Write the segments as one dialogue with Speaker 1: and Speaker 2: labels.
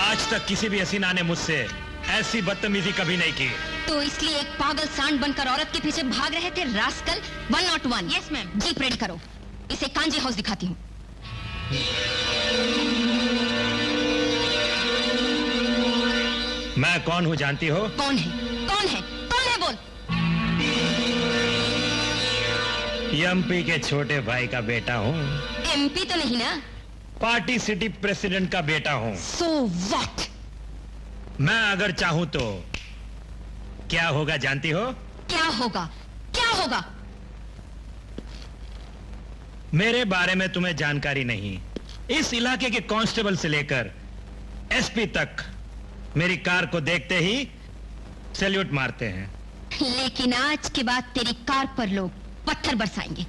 Speaker 1: आज तक किसी भी हसीना ने मुझसे ऐसी बदतमीजी कभी नहीं की।
Speaker 2: तो इसलिए एक पागल सांड बनकर औरत के पीछे भाग रहे थे rascal. 101। Yes ma'am. Jeep ready करो, इसे कांजी हाउस दिखाती हूँ।
Speaker 1: मैं कौन हूँ जानती हो?
Speaker 2: कौन है? कौन है? कौन है बोल।
Speaker 1: एमपी के छोटे भाई का बेटा हूँ।
Speaker 2: एमपी तो नहीं ना?
Speaker 1: पार्टी सिटी प्रेसिडेंट का बेटा हूँ।
Speaker 2: So what?
Speaker 1: मैं अगर चाहूँ तो क्या होगा जानती हो?
Speaker 2: क्या होगा? क्या होगा?
Speaker 1: मेरे बारे में तुम्हें जानकारी नहीं। इस इलाके के कांस्टेबल से लेकर एसपी तक मेरी कार को देखते ही सैल्यूट मारते हैं।
Speaker 2: लेकिन आज के बाद तेरी कार पर लोग पत्थर बरसाएंगे।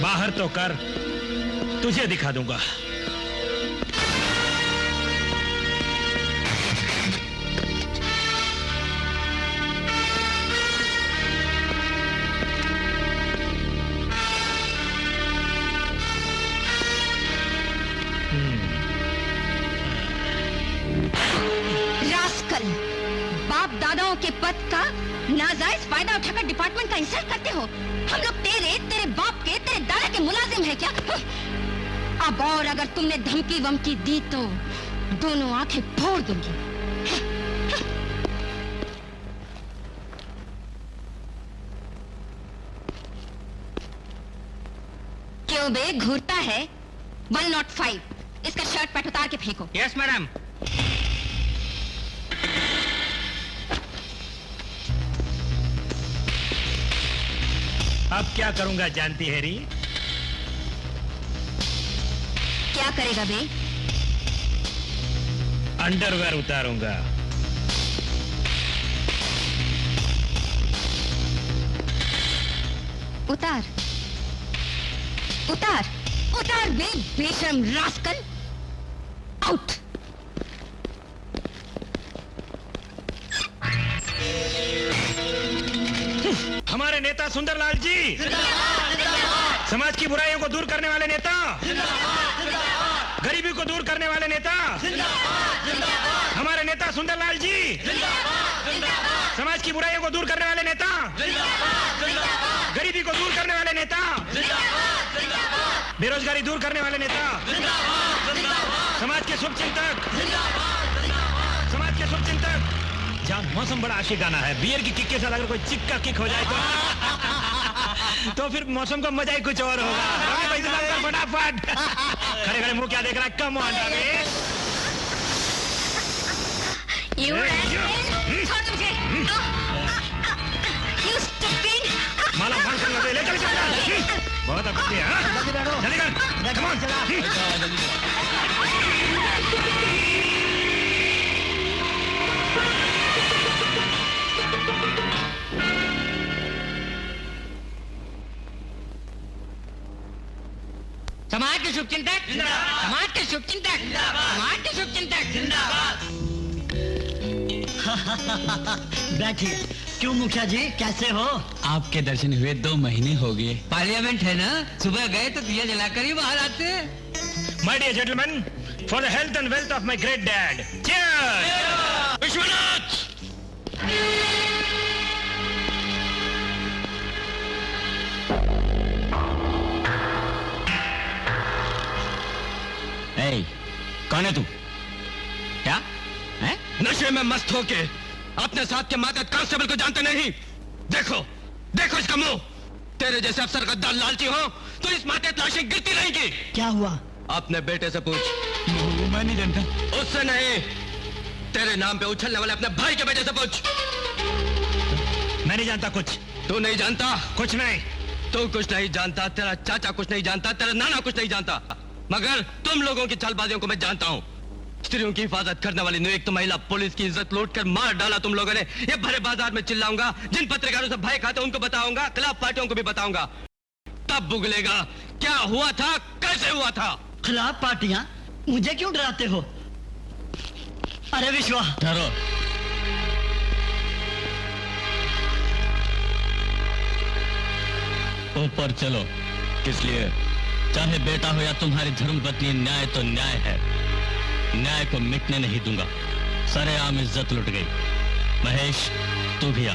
Speaker 1: बाहर तो कर, तुझे दिखा दूंगा।
Speaker 2: रास्कल, बाप दादाओं के पद का नाजायज फायदा उठाकर डिपार्टमेंट का इंसल्ट करते हो। हम लोग तेरे बाप के, तेरे दादा के मुलाजिम है क्या? अब और अगर तुमने धमकी वमकी दी तो दोनों आंखें फोड़ दूंगी। क्यों बे, घूरता है? 105। इसका शर्ट पैंट उतार के फेंको।
Speaker 3: Yes madam.
Speaker 1: अब क्या करूंगा जानती है री?
Speaker 2: क्या करेगा बे?
Speaker 1: अंडरवेयर उतारूंगा।
Speaker 2: उतार उतार उतार बे, बेशर्म रास्कल। आउट।
Speaker 1: हमारे नेता सुंदरलाल जी, समाज की बुराइयों को दूर करने वाले नेता, गरीबी को दूर करने वाले नेता, हमारे नेता सुंदरलाल जी, समाज की बुराइयों को दूर करने वाले नेता, गरीबी को दूर करने वाले नेता, बेरोजगारी दूर करने वाले नेता, समाज के शुभचिंतक, समाज के शुभचिंतक। जहाँ मौसम बड़ा आशिक गाना है, बियर की किक के साथ अगर कोई चिक का किक हो जाए तो फिर मौसम का मजा ही कुछ और होगा। फटाफट खड़े खड़े मुंह क्या देख रहा है? कम ऑन माला भान कर ले, चल बहुत आपत्ति है। Come on.
Speaker 3: समाज के शुभचिंतक, समाज के शुभचिंतक, समाज के शुभचिंतक जिंदाबाद।
Speaker 4: बैठिए। क्यों मुखिया जी, कैसे हो?
Speaker 5: आपके दर्शन हुए 2 महीने हो गए।
Speaker 3: पार्लियामेंट है ना, सुबह गए तो दिया जलाकर ही बाहर आते हैं।
Speaker 1: My dear gentleman, for the health and wealth of my great dad, cheers. Vishwanath.
Speaker 5: कौन है तू? क्या है?
Speaker 6: नशे में मस्त होके अपने साथ के मातहत कांस्टेबल को जानते नहीं? देखो देखो इसका मुंह। तेरे जैसे अफसर गद्दार लालची हो तो इस मातहत लाशें गिरती रहेंगी।
Speaker 4: क्या हुआ?
Speaker 6: अपने बेटे से पूछ।
Speaker 5: मैं नहीं जानता।
Speaker 6: उससे नहीं, तेरे नाम पे उछलने वाले अपने भाई के बेटे से पूछ।
Speaker 1: मैं नहीं जानता कुछ।
Speaker 6: तू नहीं जानता?
Speaker 1: कुछ नहीं।
Speaker 6: तू कुछ नहीं जानता, तेरा चाचा कुछ नहीं जानता, तेरा नाना कुछ नहीं जानता, मगर तुम लोगों की चालबाजियों को मैं जानता हूं। स्त्रियों की हिफाजत करने वाली नियुक्त महिला पुलिस की इज्जत लूट कर मार डाला तुम लोगों ने। ये भरे बाजार में चिल्लाऊंगा, जिन पत्रकारों से भय खाते उनको बताऊंगा, खिलाफ पार्टियों को भी बताऊंगा, तब बुगलेगा क्या हुआ था, कैसे हुआ था।
Speaker 4: खिलाफ पार्टियां? मुझे क्यों डराते हो? अरे विश्वा,
Speaker 5: ठहरो। ऊपर चलो।
Speaker 6: किस लिए?
Speaker 5: चाहे बेटा हो या तुम्हारी धर्मपत्नी, न्याय तो न्याय है। न्याय को मिटने नहीं दूंगा। सरेआम इज्जत लुट गई। महेश, तू भी आ।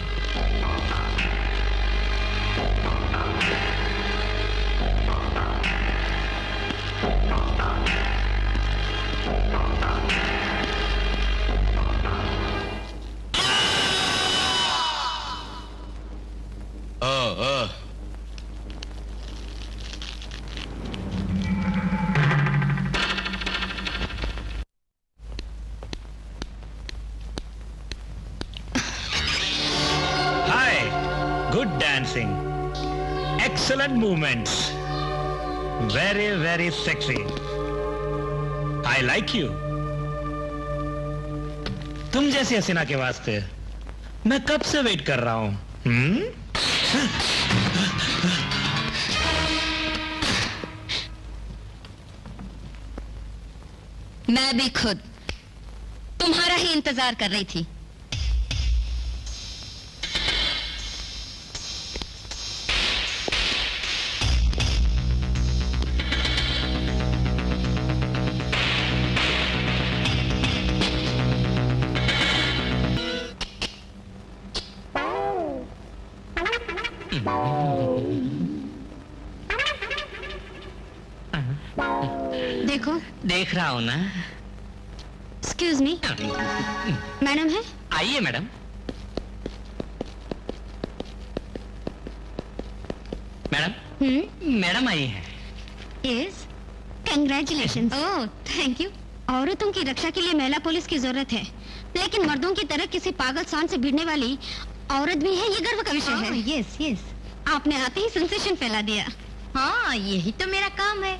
Speaker 1: Excellent movements. Very, very sexy. I like you. तुम जैसी हसीना के वास्ते मैं कब से वेट कर रहा हूं।
Speaker 2: मैं भी खुद तुम्हारा ही इंतजार कर रही थी। देखो,
Speaker 3: देख रहा हूँ ना।
Speaker 2: एक्सक्यूज मी, मैडम है?
Speaker 3: आइए मैडम। मैडम, मैडम आई है।
Speaker 2: Yes, congratulation. Oh, thank you. औरतों की रक्षा के लिए महिला पुलिस की जरूरत है, लेकिन मर्दों की तरह किसी पागल सांड से भिड़ने वाली औरत भी है, ये गर्व का विषय है। यस यस, आपने आते ही सेंसेशन फैला दिया। हाँ, यही तो मेरा काम है।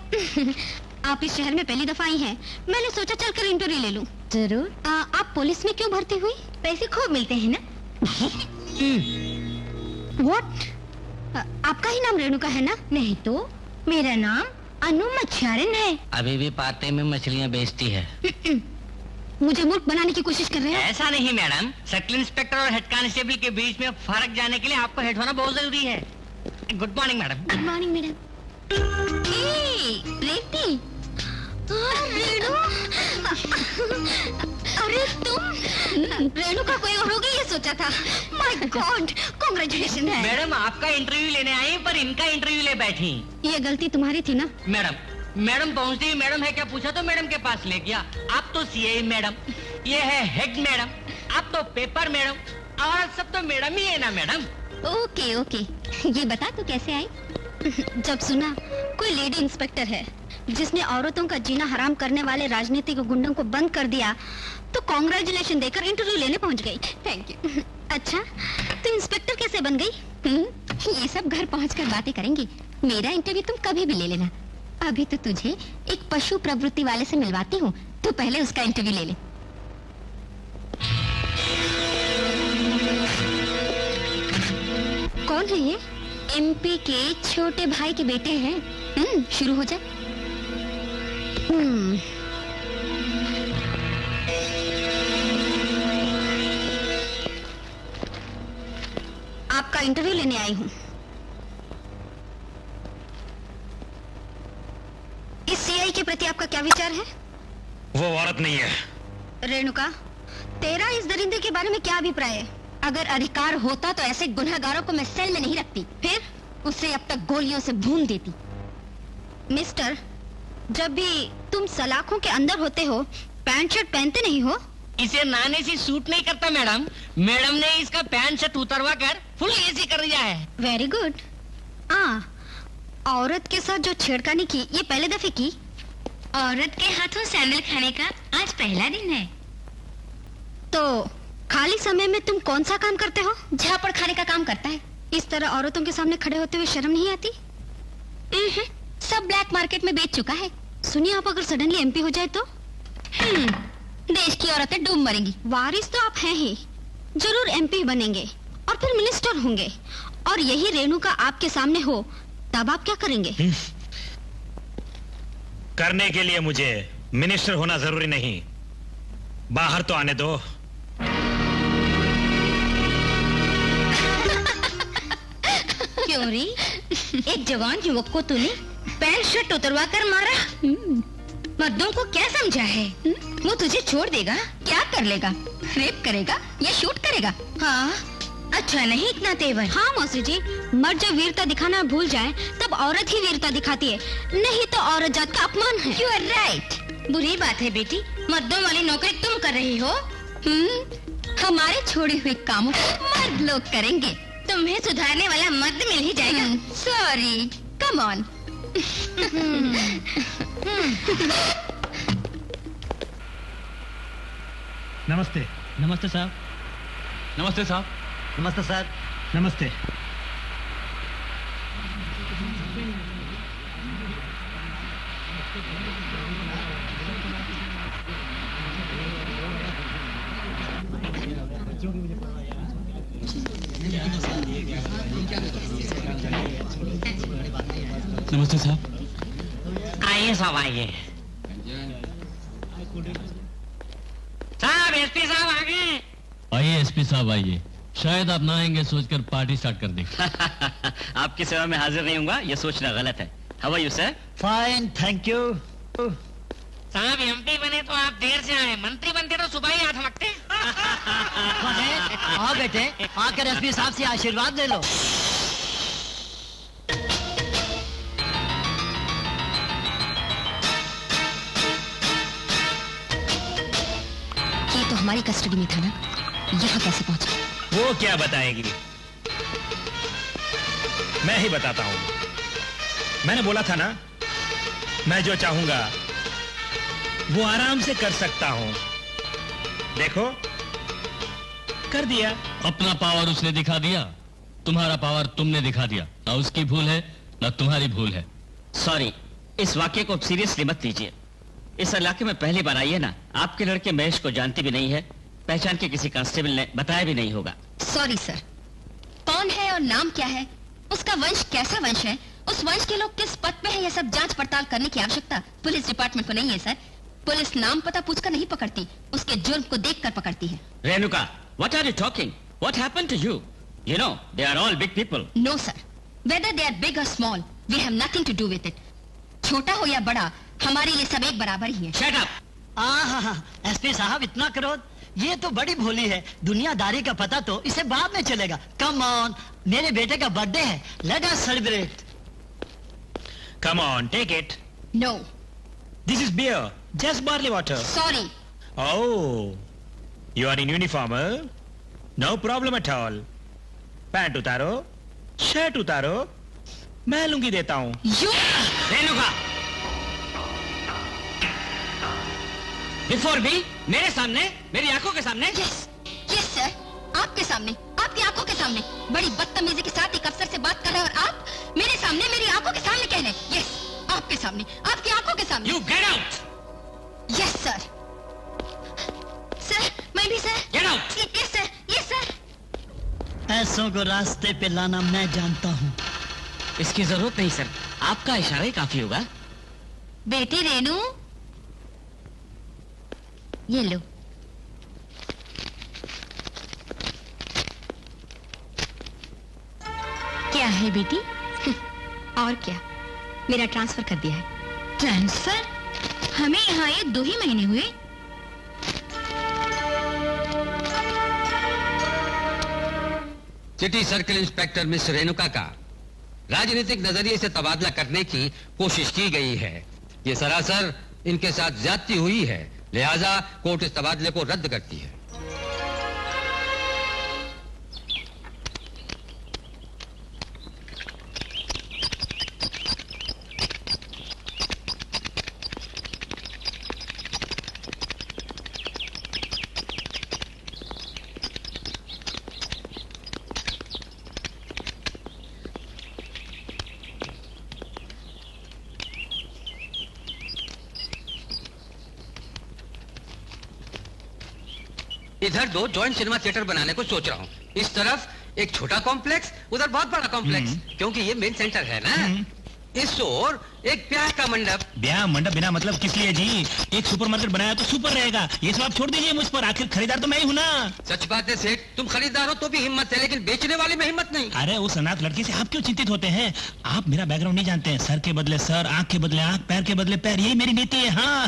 Speaker 2: आप इस शहर में पहली दफा आई हैं, मैंने सोचा चलकर इंटरव्यू ले लूं। जरूर। आप पुलिस में क्यों भर्ती हुई? पैसे खूब मिलते हैं ना। What? आपका ही नाम रेणुका है ना? नहीं तो, मेरा नाम अनु मच्छारन है।
Speaker 3: अभी भी पाते में मछलियाँ बेचती है।
Speaker 2: मुझे मूर्ख बनाने की कोशिश कर रहे हैं?
Speaker 3: ऐसा नहीं मैडम, सर्किल इंस्पेक्टर और हेड कांस्टेबल के बीच में फर्क जानने के लिए आपको हेड होना बहुत जरूरी है। Good morning madam.
Speaker 2: Good morning madam. Preeti, Renu, अरे तुम रेणु का कोई और होगा ये सोचा था। माय गॉड, कांग्रेचुलेशन है।
Speaker 3: मैडम, आपका इंटरव्यू लेने आई पर इनका इंटरव्यू ले बैठी।
Speaker 2: ये गलती तुम्हारी थी ना?
Speaker 3: मैडम पहुंचती ही मैडम है क्या पूछा तो मैडम के पास ले गया। आप तो सीए मैडम, ये है हेड मैडम, आप तो पेपर मैडम, और सब तो मैडम ही है ना मैडम।
Speaker 2: ओके ओके, ये बता तू कैसे आई? जब सुना कोई लेडी इंस्पेक्टर है जिसने औरतों का जीना हराम करने वाले राजनीतिक गुंडों को बंद कर दिया, तो कांग्रेचुलेशन देकर इंटरव्यू लेने पहुंच गई। Thank you. अच्छा, तो इंस्पेक्टर कैसे बन गई? ये सब घर पहुंचकर बातें करेंगी। मेरा इंटरव्यू तुम कभी भी ले लेना। अभी तो तुझे एक पशु प्रवृत्ति वाले से मिलवाती हूँ, तो पहले उसका इंटरव्यू ले ले। कौन है ये? एमपी के छोटे भाई के बेटे हैं। शुरू हो जा। आपका इंटरव्यू लेने आई हूँ। इस सीआई के प्रति आपका क्या विचार है?
Speaker 1: वो औरत नहीं है।
Speaker 2: रेणुका, तेरा इस दरिंदे के बारे में क्या अभिप्राय है? अगर अधिकार होता तो ऐसे गुनहगारों को मैं सेल में नहीं रखती, फिर उसे अब तक गोलियों से भून देती। मिस्टर, जब भी तुम सलाखों के अंदर होते हो, पैंट शर्ट पहनते नहीं हो?
Speaker 3: इसे नाने से सूट नहीं करता मैडम। मैडम ने इसका पैंट शर्ट उतरवा कर फुल एसी कर दिया है।
Speaker 2: Very good. औरत के साथ जो छेड़खानी की, ये पहले दफे की? औरत के हाथों सैंडल खाने का आज पहला दिन है। तो खाली समय में तुम कौन सा काम करते हो? झापड़ खाने का काम करता है। इस तरह औरतों के सामने खड़े होते हुए शर्म नहीं आती? सब ब्लैक मार्केट में बेच चुका है। सुनिए, आप अगर सडनली एमपी हो जाए तो देश की औरतें डूब मरेंगी। वारिस तो आप हैं ही, जरूर एमपी बनेंगे और फिर मिनिस्टर होंगे, और यही रेणुका आपके सामने हो, तब आप क्या करेंगे?
Speaker 1: करने के लिए मुझे मिनिस्टर होना जरूरी नहीं, बाहर तो आने दो।
Speaker 2: क्यों री? एक जवान युवक को तूने पैंट शर्ट उतरवा कर मारा। मर्दों को क्या समझा है? वो तुझे छोड़ देगा? क्या कर लेगा? रेप करेगा या शूट करेगा? हाँ, अच्छा नहीं इतना तेवर। हाँ मौसी जी, मर्द जब वीरता दिखाना भूल जाए तब औरत ही वीरता दिखाती है, नहीं तो औरत जात का अपमान है। You are right। बुरी बात है बेटी, मर्दों वाली नौकरी तुम कर रही हो। हमारे छोड़े हुए कामों मर्द लोग करेंगे, तुम्हें सुधारने वाला मर्द मिल ही जाएगा। Sorry, come on.
Speaker 1: नमस्ते।
Speaker 5: नमस्ते साहब।
Speaker 6: नमस्ते साहब।
Speaker 4: नमस्ते सर।
Speaker 1: नमस्ते।
Speaker 5: नमस्ते साहब।
Speaker 3: आइए साहब, आइए साहब। एसपी साहब आ गए।
Speaker 5: आइए एसपी साहब आइए। शायद आप ना आएंगे सोचकर पार्टी स्टार्ट कर दी।
Speaker 7: आपकी सेवा में हाजिर नहीं होऊंगा ये सोचना गलत है। How are you sir?
Speaker 4: Fine, thank you.
Speaker 3: साहब एमपी बने तो आप देर से आए, मंत्री बनते तो सुबह ही हाथ मकते।
Speaker 4: आओ बेटे, आकर एसपी साहब से आशीर्वाद ले लो।
Speaker 2: ये तो हमारी कस्टडी में था ना, यहाँ कैसे पहुँचा?
Speaker 1: वो क्या बताएगी, मैं ही बताता हूँ। मैंने बोला था ना, मैं जो चाहूंगा वो आराम से कर सकता हूँ। देखो, कर दिया।
Speaker 5: अपना पावर उसने दिखा दिया, तुम्हारा पावर तुमने दिखा दिया। ना उसकी भूल है ना तुम्हारी भूल है।
Speaker 7: सॉरी, इस वाक्य को सीरियसली मत लीजिए। इस इलाके में पहली बार आई है ना, आपके लड़के महेश को जानती भी नहीं है, पहचान के किसी कांस्टेबल ने बताया भी नहीं होगा।
Speaker 2: Sorry sir. कौन है और नाम क्या है, उसका वंश कैसा वंश है, उस वंश के लोग किस पद पे है, ये सब जांच पड़ताल करने की आवश्यकता पुलिस डिपार्टमेंट को नहीं है सर। पुलिस नाम पता पूछकर नहीं पकड़ती, उसके जुर्म को देखकर पकड़ती है।
Speaker 7: Renuka, what are you talking? What happened to you? You know, they are all big people.
Speaker 2: No sir, whether they are big or small, we have nothing to do with it. छोटा हो या बड़ा, हमारे लिए सब एक बराबर ही है।
Speaker 7: Shut up!
Speaker 4: एसपी साहब इतना क्रोध, ये तो बड़ी भोली है। दुनियादारी का पता तो इसे बाद में चलेगा। कम ऑन, मेरे बेटे का बर्थडे है, let us celebrate.
Speaker 1: Come on, take it.
Speaker 2: No.
Speaker 1: This is beer, just barley water.
Speaker 2: Sorry.
Speaker 1: Oh, you are in uniform, huh? No problem at all. Pant उतारो, शर्ट उतारो, मैं लुंगी देता हूँ।
Speaker 2: You.
Speaker 7: रेणुका, बिफोर मी, मेरे सामने, मेरी आंखों के सामने।
Speaker 2: Yes, yes sir. आपके सामने, आपकी आंखों के सामने, बड़ी बदतमीजी के साथ एक अफसर से बात कर रहे हैं और आप मेरे सामने, मेरी आंखों के सामने कह रहे हैं। Yes, आपके सामने, आपकी आंखों के सामने।
Speaker 7: You get out!
Speaker 2: Yes sir. Sir, मैं भी sir.
Speaker 7: Get out!
Speaker 2: Yes sir, yes sir.
Speaker 4: ऐसों को रास्ते पे लाना मैं जानता हूँ।
Speaker 7: इसकी जरूरत नहीं सर, आपका इशारा ही काफी होगा।
Speaker 2: बेटी रेनू, ये लो। क्या है बेटी? और क्या, मेरा ट्रांसफर कर दिया है। ट्रांसफर? हमें यहाँ ये 2 ही महीने हुए।
Speaker 6: City circle inspector miss Renuka का राजनीतिक नजरिए से तबादला करने की कोशिश की गई है। ये सरासर इनके साथ ज्यादती हुई है, लिहाजा कोर्ट इस तबादले को रद्द करती है। इधर 2 जॉइंट सिनेमा थिएटर बनाने को सोच रहा हूँ। इस तरफ एक छोटा कॉम्प्लेक्स, उधर बहुत बड़ा कॉम्प्लेक्स, क्योंकि ये मेन सेंटर है ना। इस ओर एक ब्याह का मंडप।
Speaker 1: ब्याह मंडप बिना मतलब किस लिए जी? एक सुपरमार्केट बनाया तो सुपर रहेगा। ये सब आप छोड़ दीजिए मुझ पर, आखिर खरीदार तो मैं ही हूँ ना।
Speaker 6: सच बात है सेठ, तुम खरीदार हो तो भी हिम्मत है, लेकिन बेचने वाले में हिम्मत नहीं।
Speaker 1: अरे उस अनाथ लड़की से आप क्यों चिंतित होते हैं? आप मेरा बैकग्राउंड नहीं जानते हैं। सर के बदले सर, आंख के बदले आंख, पैर के बदले पैर, यही मेरी नीति है। हाँ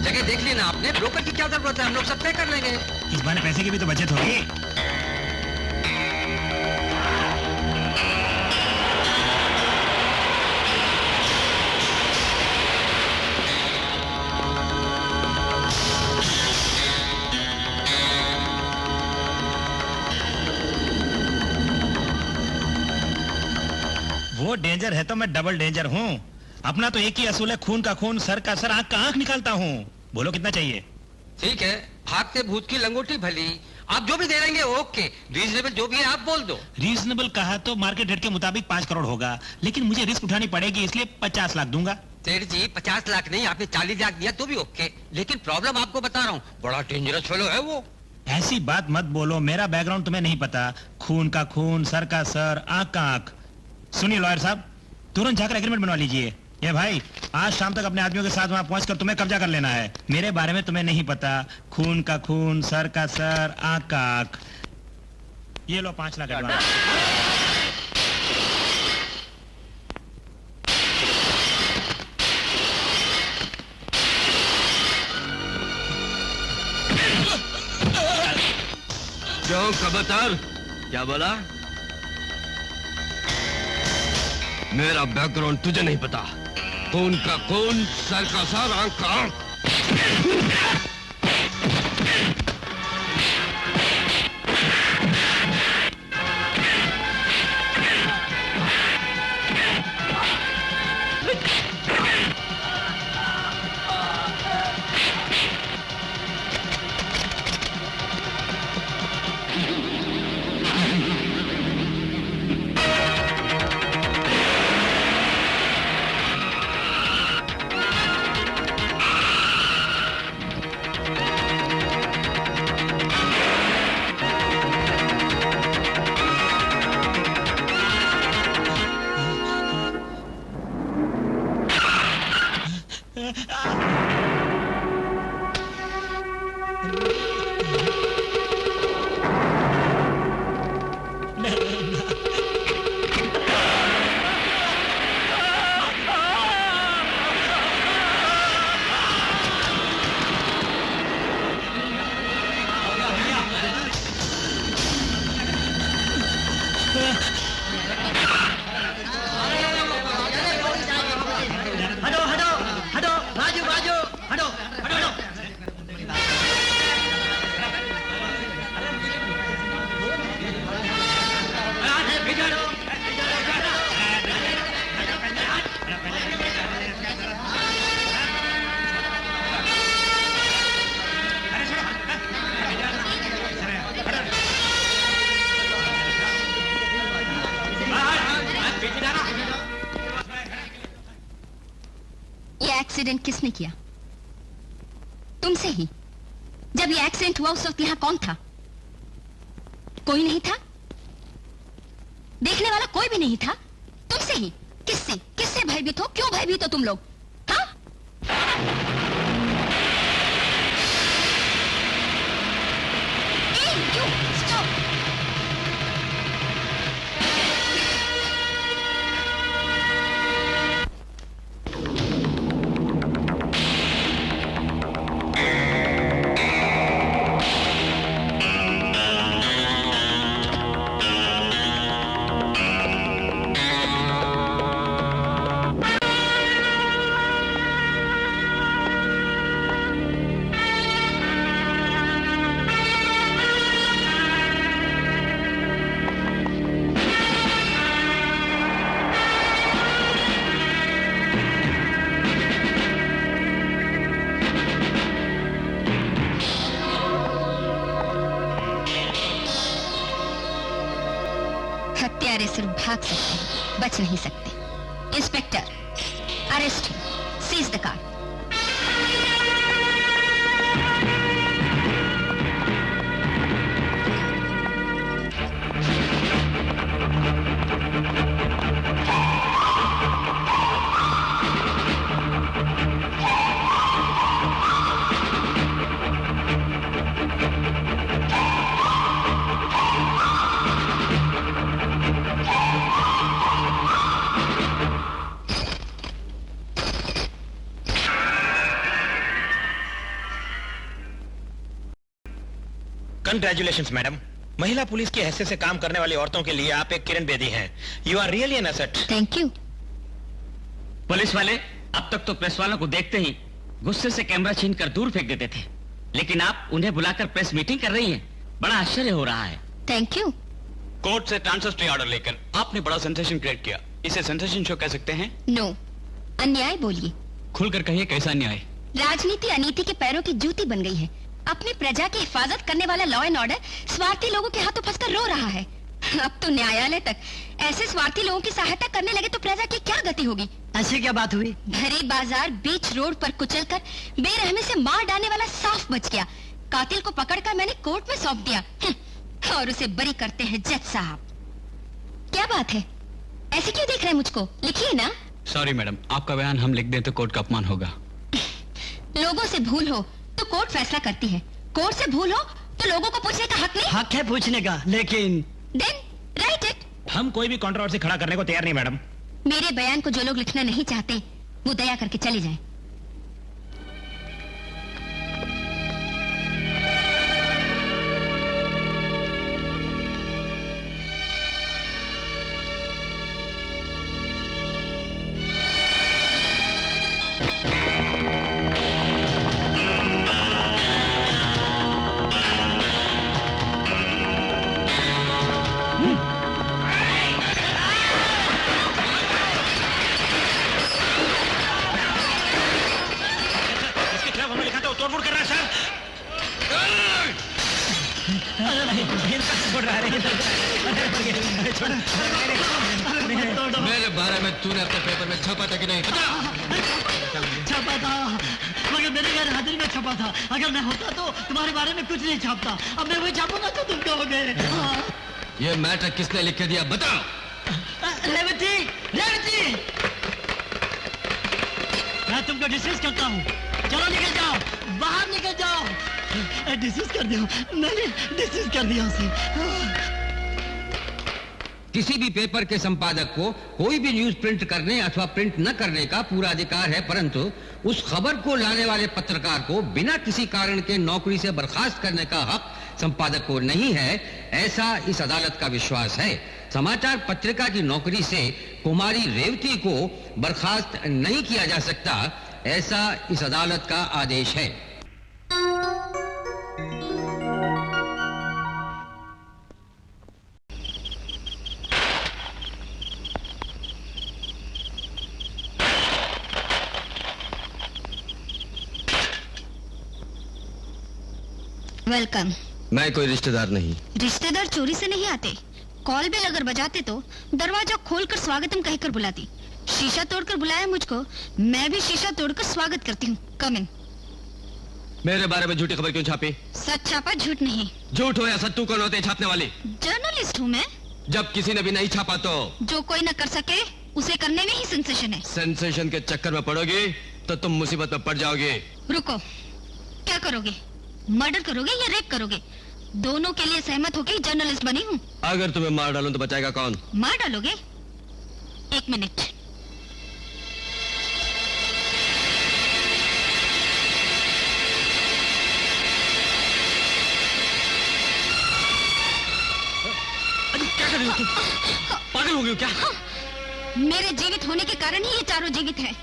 Speaker 6: जगह देख ली ना आपने, ब्रोकर की क्या जरूरत है, हम लोग सब तय कर लेंगे।
Speaker 1: इस बार पैसे की भी तो बचत होगी। वो डेंजर है तो मैं डबल डेंजर हूँ। अपना तो एक ही असूल है, खून का खून, सर का सर, आंख का आंख निकालता हूँ। बोलो कितना चाहिए?
Speaker 6: ठीक है, भागते भूत की लंगोटी भली, आप जो भी दे देंगे ओके, रीजनेबल जो भी है आप बोल दो।
Speaker 1: रीजनेबल कहा तो मार्केट रेट के मुताबिक 5 करोड़ होगा, लेकिन मुझे रिस्क उठानी पड़ेगी, इसलिए 50 लाख दूंगा।
Speaker 6: सेठ जी 50 लाख नहीं, आपने 40 लाख दिया तो भी ओके, लेकिन प्रॉब्लम आपको बता रहा हूँ, बड़ा डेंजरस फेलो है वो।
Speaker 1: ऐसी बात मत बोलो, मेरा बैकग्राउंड तुम्हें नहीं पता। खून का खून, सर का सर, आंख का आंख। सुनिए लॉयर साहब, तुरंत जाकर एग्रीमेंट बनवा लीजिए। ये भाई, आज शाम तक अपने आदमियों के साथ वहां पहुंचकर तुम्हें कब्जा कर लेना है। मेरे बारे में तुम्हें नहीं पता। खून का खून, सर का सर, आंख का आंख। ये लो 5 लाख एडवांस।
Speaker 6: क्यों खबरदार, क्या बोला? मेरा बैकग्राउंड तुझे नहीं पता। खून का खून, सर का सर, आंख का आंख।
Speaker 2: एक्सीडेंट किसने किया? तुमसे ही। जब ये एक्सीडेंट हुआ उस वक्त यहाँ कौन था? कोई नहीं था? देखने वाला कोई भी नहीं था? तुमसे ही। किससे किससे भयभीत हो? क्यों भयभीत हो तुम लोग? हाँ? You, stop! हत्यारे सिर्फ भाग सकते हैं, बच नहीं सकते। Inspector, arrest him, seize the car.
Speaker 1: Congratulations madam. महिला पुलिस की हैसियत से काम करने वाली औरतों के लिए आप एक किरण बेदी हैं। You are really an asset.
Speaker 2: Thank you.
Speaker 7: Police वाले अब तक तो प्रेस वालों को देखते ही गुस्से से कैमरा छीन कर दूर फेंक देते थे, लेकिन आप उन्हें बुलाकर प्रेस मीटिंग कर रही हैं। बड़ा आश्चर्य हो रहा है।
Speaker 2: Thank you.
Speaker 8: कोर्ट से ट्रांसफर स्टे ऑर्डर लेकर आपने बड़ा सेंसेशन क्रिएट किया। इसे सेंसेशन शो कह सकते हैं?
Speaker 2: नो, अन्याय बोलिए।
Speaker 8: खुलकर कहिए कैसा अन्याय?
Speaker 2: राजनीति अनीति के पैरों की जूती बन गई है। अपनी प्रजा की हिफाजत करने वाला लॉ एंड ऑर्डर स्वार्थी लोगों के हाथों फंसकर रो रहा है। अब तो न्यायालय तक ऐसे स्वार्थी लोगों की सहायता करने लगे तो प्रजा की क्या गति होगी?
Speaker 4: ऐसी क्या बात हुई?
Speaker 2: भरे बाजार बीच रोड पर कुचलकर बेरहमी से मार डालने वाला साफ बच गया। कातिल को पकड़कर मैंने कोर्ट में सौंप दिया और उसे बरी करते हैं जज साहब। क्या बात है, ऐसे क्यों देख रहे हैं मुझको? लिखिए ना।
Speaker 8: सॉरी मैडम, आपका बयान हम लिख दें तो कोर्ट का अपमान होगा।
Speaker 2: लोगों से भूल हो तो कोर्ट फैसला करती है, कोर्ट से भूल हो तो लोगों को पूछने का हक नहीं।
Speaker 4: हक है पूछने का, लेकिन
Speaker 2: देन राइट इट।
Speaker 1: हम कोई भी कंट्रोवर्सी खड़ा करने को तैयार नहीं मैडम।
Speaker 2: मेरे बयान को जो लोग लिखना नहीं चाहते वो दया करके चले जाएं।
Speaker 6: मेरे बारे में तूने अपने पेपर में छापा था कि नहीं?
Speaker 4: छापा था, मगर मेरे गैर हाजिरी में छपा था। अगर मैं होता तो तुम्हारे बारे में कुछ नहीं छापता। अब मैं वही छापूंगा तो तुम कहोगे।
Speaker 6: ये मैटर किसने लिख के दिया बताओ?
Speaker 4: रेवती, रेवती, मैं तुमको डिसमिस करता हूँ। चलो निकल जाओ, बाहर निकल जाओ। डिसमिस कर दिया, मैंने डिसमिस कर दिया उसे।
Speaker 9: किसी भी पेपर के संपादक को कोई भी न्यूज प्रिंट करने अथवा प्रिंट न करने का पूरा अधिकार है, परंतु उस खबर को लाने वाले पत्रकार को बिना किसी कारण के नौकरी से बर्खास्त करने का हक संपादक को नहीं है, ऐसा इस अदालत का विश्वास है। समाचार पत्रिका की नौकरी से कुमारी रेवती को बर्खास्त नहीं किया जा सकता, ऐसा इस अदालत का आदेश है।
Speaker 2: वेलकम।
Speaker 6: मैं कोई रिश्तेदार नहीं।
Speaker 2: रिश्तेदार चोरी से नहीं आते। कॉल बेल अगर बजाते तो दरवाजा खोलकर स्वागतम कहकर बुलाती। शीशा तोड़कर बुलाया मुझको, मैं भी शीशा तोड़कर स्वागत करती हूँ। कम इन।
Speaker 6: मेरे बारे में झूठी खबर क्यों छापी?
Speaker 2: सच छापा, झूठ नहीं।
Speaker 6: झूठ हो या सत्तू कौन होते हैं छापने वाले?
Speaker 2: जर्नलिस्ट हूँ मैं।
Speaker 6: जब किसी ने भी नहीं छापा तो
Speaker 2: जो कोई न कर सके उसे करने में ही सेंसेशन है।
Speaker 6: सेंसेशन के चक्कर में पड़ोगी तो तुम मुसीबत में पड़ जाओगे।
Speaker 2: रुको, क्या करोगे? मर्डर करोगे या रेप करोगे? दोनों के लिए सहमत होकर ही जर्नलिस्ट बनी हूँ।
Speaker 6: अगर तुम्हें मार डालूं तो बचाएगा कौन?
Speaker 2: मार डालोगे? एक मिनट।
Speaker 6: क्या कर रही हो तुम? पागल हो गई हो क्या?
Speaker 2: मेरे जीवित होने के कारण ही ये चारों जीवित हैं।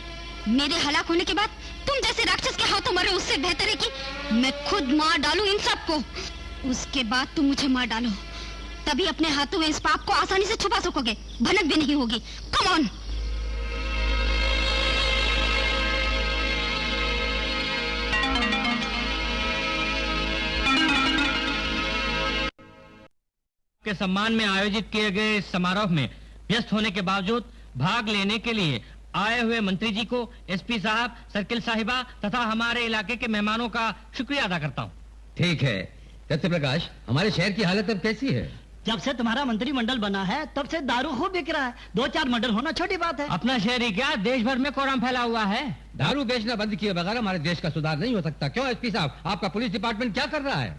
Speaker 2: मेरे हलाक होने के बाद तुम जैसे राक्षस के हाथों मरे उससे बेहतर है कि मैं खुद मार डालूं इन सबको। उसके बाद तुम मुझे मार डालो, तभी अपने हाथों में इस पाप को आसानी से छुपा सकोगे, भनक भी नहीं होगी। Come on.
Speaker 3: के सम्मान में आयोजित किए गए इस समारोह में व्यस्त होने के बावजूद भाग लेने के लिए आए हुए मंत्री जी को, एसपी साहब, सर्किल साहिबा तथा हमारे इलाके के मेहमानों का शुक्रिया अदा करता हूँ।
Speaker 9: ठीक है सत्य प्रकाश, हमारे शहर की हालत अब कैसी है?
Speaker 4: जब से तुम्हारा मंत्रिमंडल बना है तब से दारू खूब बिक रहा है। 2-4 मर्डर होना छोटी बात है।
Speaker 3: अपना शहर ही क्या, देश भर में कोराम फैला हुआ है।
Speaker 9: दारू बेचना बंद किए बगैर हमारे देश का सुधार नहीं हो सकता। क्यों एसपी साहब, आपका पुलिस डिपार्टमेंट क्या कर रहा है?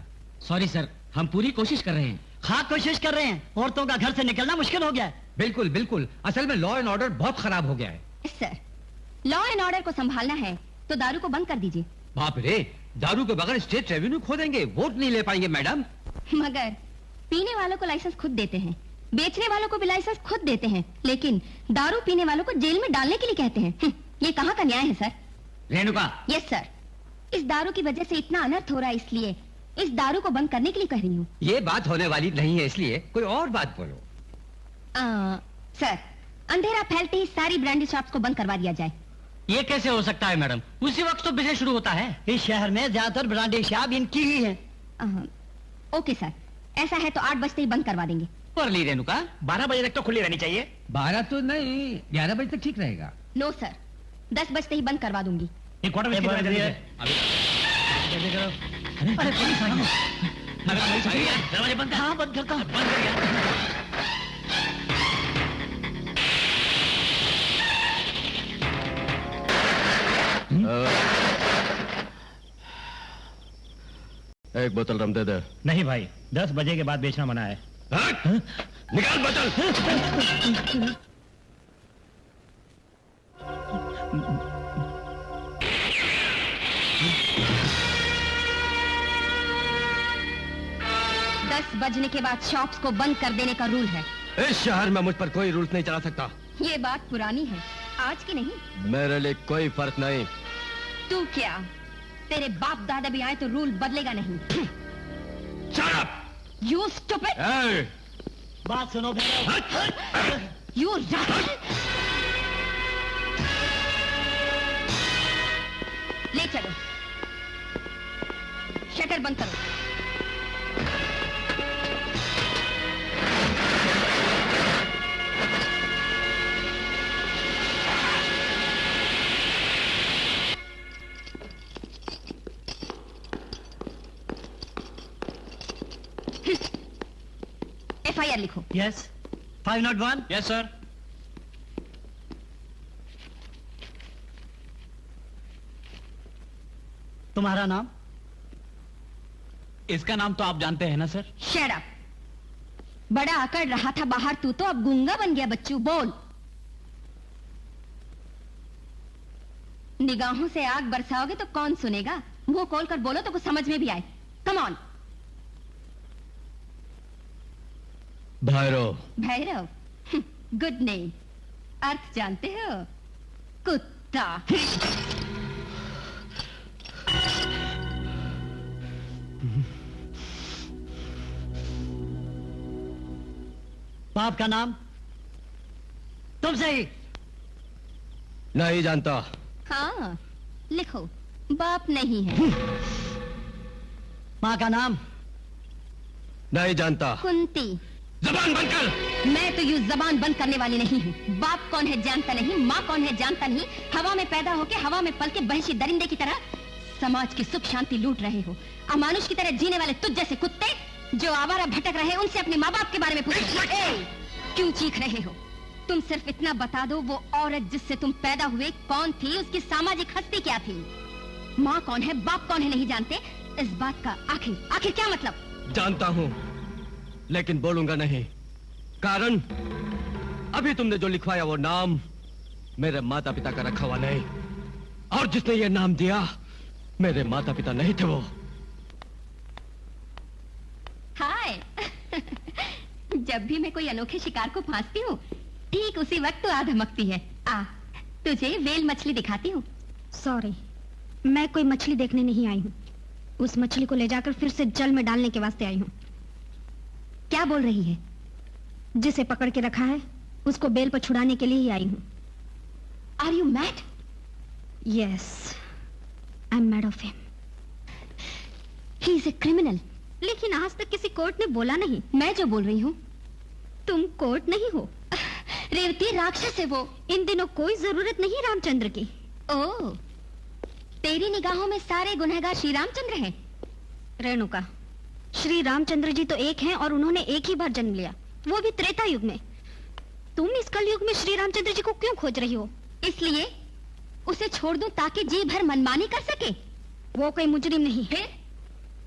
Speaker 7: सॉरी सर, हम पूरी कोशिश कर रहे हैं।
Speaker 4: हाँ कोशिश कर रहे हैं। औरतों का घर से निकलना मुश्किल हो गया है।
Speaker 9: बिल्कुल बिल्कुल, असल में लॉ एंड ऑर्डर बहुत खराब हो गया है।
Speaker 2: सर, लॉ एंड ऑर्डर को संभालना है तो दारू को बंद कर दीजिए।
Speaker 9: बाप रे, दारू के बगैर स्टेट रेवेन्यू खो देंगे, वोट नहीं ले पाएंगे मैडम।
Speaker 2: मगर पीने वालों को लाइसेंस खुद देते हैं, बेचने वालों को भी लाइसेंस खुद देते हैं, लेकिन दारू पीने वालों को जेल में डालने के लिए कहते हैं। ये कहाँ का न्याय है सर?
Speaker 3: रेणुका।
Speaker 2: यस सर, इस दारू की वजह से इतना अनर्थ हो रहा है, इसलिए इस दारू को बंद करने के लिए कह रही हूँ।
Speaker 9: ये बात होने वाली नहीं है, इसलिए कोई और बात बोलो।
Speaker 2: सर, अंधेरा फैलते ही सारी ब्रांडी शॉप्स को बंद करवा दिया जाए।
Speaker 3: ये कैसे हो सकता है मैडम? उसी वक्त तो बिजनेस शुरू होता है।
Speaker 4: इस शहर में ज्यादातर ब्रांडी शॉप इनकी ही है।
Speaker 2: ओके सर, ऐसा है तो 8 बजते ही बंद करवा देंगे।
Speaker 3: पर ली रेणुका,
Speaker 1: 12 बजे तक तो खुली रहनी चाहिए।
Speaker 9: 12 तो नहीं, 11 बजे तक ठीक रहेगा।
Speaker 2: नो सर, 10 बजते ही बंद करवा दूंगी।
Speaker 1: एक क्वार्टर बजे
Speaker 3: अरे पुलिस आई है। दरवाजे बंद कर।
Speaker 4: हाँ, बंद करता हूँ।
Speaker 3: बंद कर यार।
Speaker 6: एक बोतल रम दे दे।
Speaker 1: नहीं भाई, 10 बजे के बाद बेचना मना है।
Speaker 6: निकाल बोतल।
Speaker 2: 10 बजने के बाद शॉप्स को बंद कर देने का रूल है।
Speaker 6: इस शहर में मुझ पर कोई रूल्स नहीं चला सकता।
Speaker 2: ये बात पुरानी है, आज की नहीं।
Speaker 6: मेरे लिए कोई फर्क नहीं।
Speaker 2: तू क्या, तेरे बाप दादा भी आए तो रूल बदलेगा नहीं।
Speaker 6: Shut up!
Speaker 2: You stupid!
Speaker 6: Hey!
Speaker 4: बात सुनो भैरव।
Speaker 2: You rascal! ले चलो, शटर बंद करो। FIR लिखो।
Speaker 4: यस, 501।
Speaker 3: Yes sir.
Speaker 4: तुम्हारा नाम?
Speaker 8: इसका नाम तो आप जानते हैं ना सर?
Speaker 2: Shut up! बड़ा अकड़ रहा था बाहर, तू तो अब गूंगा बन गया। बच्चू बोल। निगाहों से आग बरसाओगे तो कौन सुनेगा? मुंह खोल कर बोलो तो कुछ समझ में भी आए। Come on.
Speaker 6: Bhairav.
Speaker 2: Bhairav, good name. अर्थ जानते हो? कुत्ता।
Speaker 4: बाप का नाम? तुम सही।
Speaker 6: नहीं जानता।
Speaker 2: हाँ, लिखो। बाप नहीं है।
Speaker 4: माँ का नाम?
Speaker 6: नहीं जानता।
Speaker 2: कुंती।
Speaker 6: जबान बंद कर।
Speaker 2: मैं तो यूं जबान बंद करने वाली नहीं हूँ। बाप कौन है जानता नहीं, माँ कौन है जानता नहीं। हवा में पैदा होके हवा में पल के बहशी दरिंदे की तरह समाज की सुख शांति लूट रहे हो। अमानुष की तरह जीने वाले तुझ जैसे कुत्ते जो आवारा भटक रहे, उनसे अपने माँ बाप के बारे में पूछो। क्यों चीख रहे हो? तुम सिर्फ इतना बता दो, वो औरत जिससे तुम पैदा हुए कौन थी, उसकी सामाजिक हस्ती क्या थी? माँ कौन है, बाप कौन है नहीं जानते। इस बात का आखिर क्या मतलब?
Speaker 6: जानता हूँ, लेकिन बोलूंगा नहीं। कारण अभी तुमने जो लिखवाया वो नाम मेरे माता पिता का रखा हुआ नहीं, और जिसने ये नाम दिया मेरे माता पिता नहीं थे। वो
Speaker 2: हाय। जब भी मैं कोई अनोखे शिकार को फांसती हूँ, ठीक उसी वक्त तो आ धमकती है। आ, तुझे वेल मछली दिखाती हूँ।
Speaker 10: सॉरी, मैं कोई मछली देखने नहीं आई हूँ। उस मछली को ले जाकर फिर से जल में डालने के वास्ते आई हूँ।
Speaker 2: क्या बोल रही है?
Speaker 10: जिसे पकड़ के रखा है उसको बेल पर छुड़ाने के लिए ही आई हूँ।
Speaker 2: Are you mad?
Speaker 10: Yes, I am mad of him.
Speaker 2: He is a criminal.
Speaker 10: लेकिन आज तक किसी कोर्ट ने बोला नहीं।
Speaker 2: मैं जो बोल रही हूँ।
Speaker 10: तुम कोर्ट नहीं हो
Speaker 2: रेवती, राक्षस है वो।
Speaker 10: इन दिनों कोई जरूरत नहीं रामचंद्र की।
Speaker 2: ओह, तेरी निगाहों में सारे गुनहगार श्री रामचंद्र हैं।
Speaker 10: रेणुका, श्री रामचंद्र जी तो एक हैं और उन्होंने एक ही बार जन्म लिया, वो भी त्रेता युग में। तुम इस कलयुग में श्री रामचंद्र जी को क्यों खोज रही हो?
Speaker 2: इसलिए उसे छोड़ दूं ताकि जी भर मनमानी कर सके।
Speaker 10: वो कोई मुजरिम नहीं
Speaker 2: है,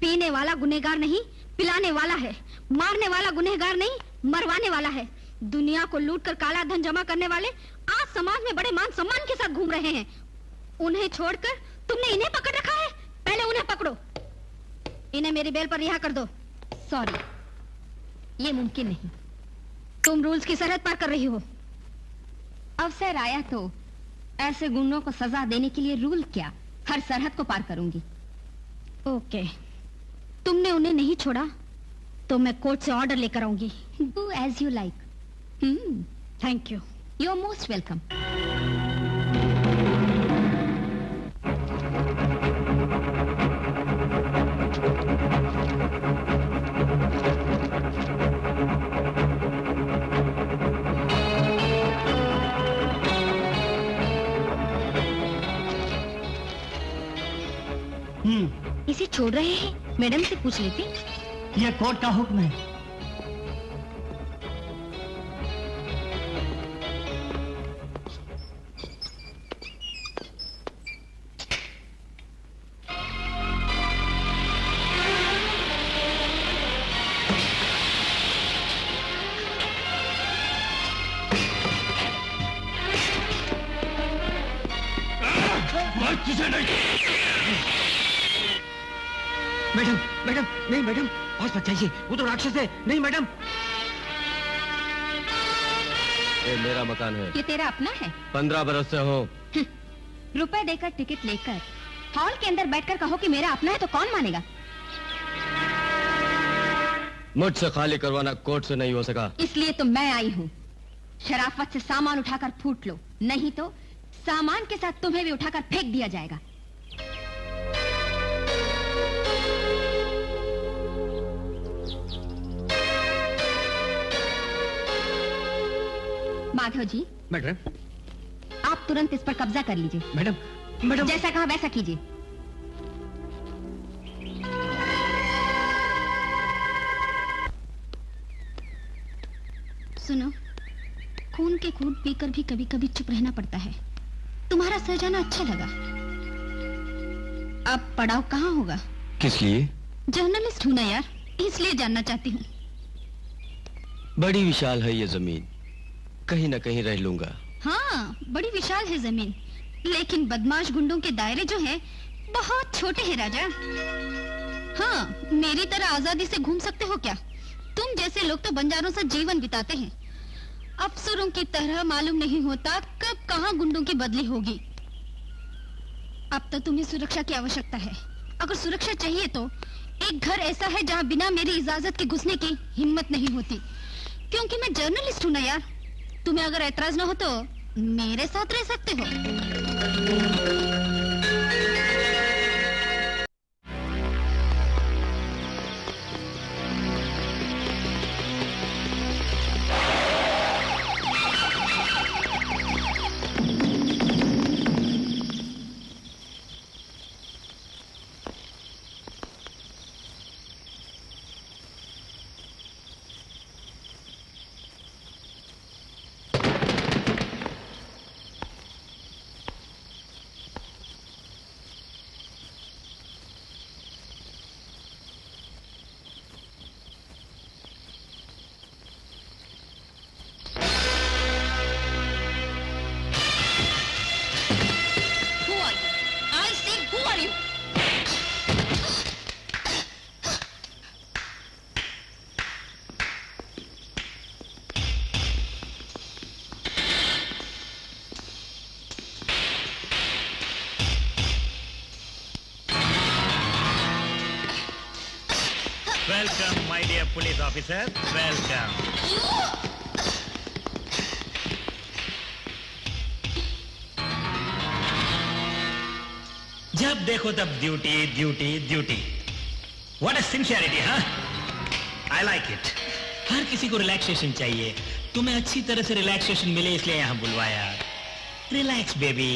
Speaker 10: पीने वाला गुनहगार नहीं, पिलाने वाला है। मारने वाला गुनहगार नहीं, मरवाने वाला है। दुनिया को लूट कर काला धन जमा करने वाले आज समाज में बड़े मान सम्मान के साथ घूम रहे हैं। उन्हें छोड़कर तुमने इन्हें पकड़ रखा है। पहले उन्हें पकड़ो, इन्हें मेरी बेल पर रिहा कर दो।
Speaker 2: सॉरी, ये मुमकिन नहीं। तुम रूल्स की सरहद पार कर रही हो। अवसर आया तो ऐसे गुंडों को सजा देने के लिए रूल क्या, हर सरहद को पार करूंगी।
Speaker 10: ओके, तुमने उन्हें नहीं छोड़ा तो मैं कोर्ट से ऑर्डर लेकर आऊंगी।
Speaker 2: Do as you like.
Speaker 10: Thank you.
Speaker 2: You are most welcome. इसे छोड़ रहे हैं? मैडम से पूछ लेते।
Speaker 4: यह कोर्ट का हुक्म है।
Speaker 9: मैडम, मैडम, नहीं मैडम, पास मत जाइए, वो तो राक्षस है। नहीं मैडम।
Speaker 6: ये मेरा मकान है।
Speaker 2: ये तेरा अपना है?
Speaker 6: 15 बरस से हो।
Speaker 2: रुपए देकर टिकट लेकर हॉल के अंदर बैठकर कहो कि मेरा अपना है तो कौन मानेगा?
Speaker 6: मुझसे खाली करवाना कोर्ट से नहीं हो सका,
Speaker 2: इसलिए तो मैं आई हूँ। शराफत से सामान उठाकर फूट लो, नहीं तो सामान के साथ तुम्हें भी उठाकर फेंक दिया जाएगा। माधव जी।
Speaker 9: मैडम।
Speaker 2: आप तुरंत इस पर कब्जा कर लीजिए।
Speaker 9: Madam, madam.
Speaker 2: जैसा कहा वैसा कीजिए।
Speaker 10: सुनो, खून के घूंट पीकर भी कभी कभी चुप रहना पड़ता है। तुम्हारा सह जाना अच्छा लगा। अब पड़ाव कहाँ होगा?
Speaker 6: किस लिए?
Speaker 10: जर्नलिस्ट हूं ना यार, इसलिए जानना चाहती हूँ।
Speaker 6: बड़ी विशाल है ये जमीन, कहीं ना कहीं रह लूंगा।
Speaker 10: हाँ, बड़ी विशाल है जमीन, लेकिन बदमाश गुंडों के दायरे जो हैं बहुत छोटे हैं राजा। हाँ, मेरी तरह आजादी से घूम सकते हो क्या? तुम जैसे लोग तो बंजारों से जीवन बिताते हैं। अफसरों की तरह मालूम नहीं होता कब कहाँ गुंडों की बदली होगी। अब तो तुम्हें सुरक्षा की आवश्यकता है। अगर सुरक्षा चाहिए तो एक घर ऐसा है जहाँ बिना मेरी इजाजत के घुसने की हिम्मत नहीं होती, क्योंकि मैं जर्नलिस्ट हूँ ना यार। तुम्हें अगर ऐतराज न हो तो मेरे साथ रह सकते हो।
Speaker 1: Welcome, my dear police officer. Welcome. जब देखो तब duty duty duty. What a sincerity, huh? I like it. हर किसी को रिलैक्सेशन चाहिए। तुम्हें अच्छी तरह से रिलैक्सेशन मिले इसलिए यहाँ बुलवाया। Relax baby.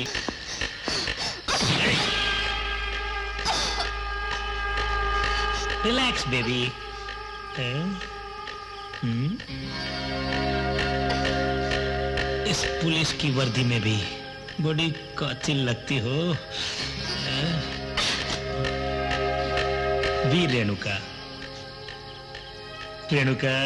Speaker 1: Relax baby. इस पुलिस की वर्दी में भी बड़ी कातिल लगती हो। वीर रेणुका। रेणुका।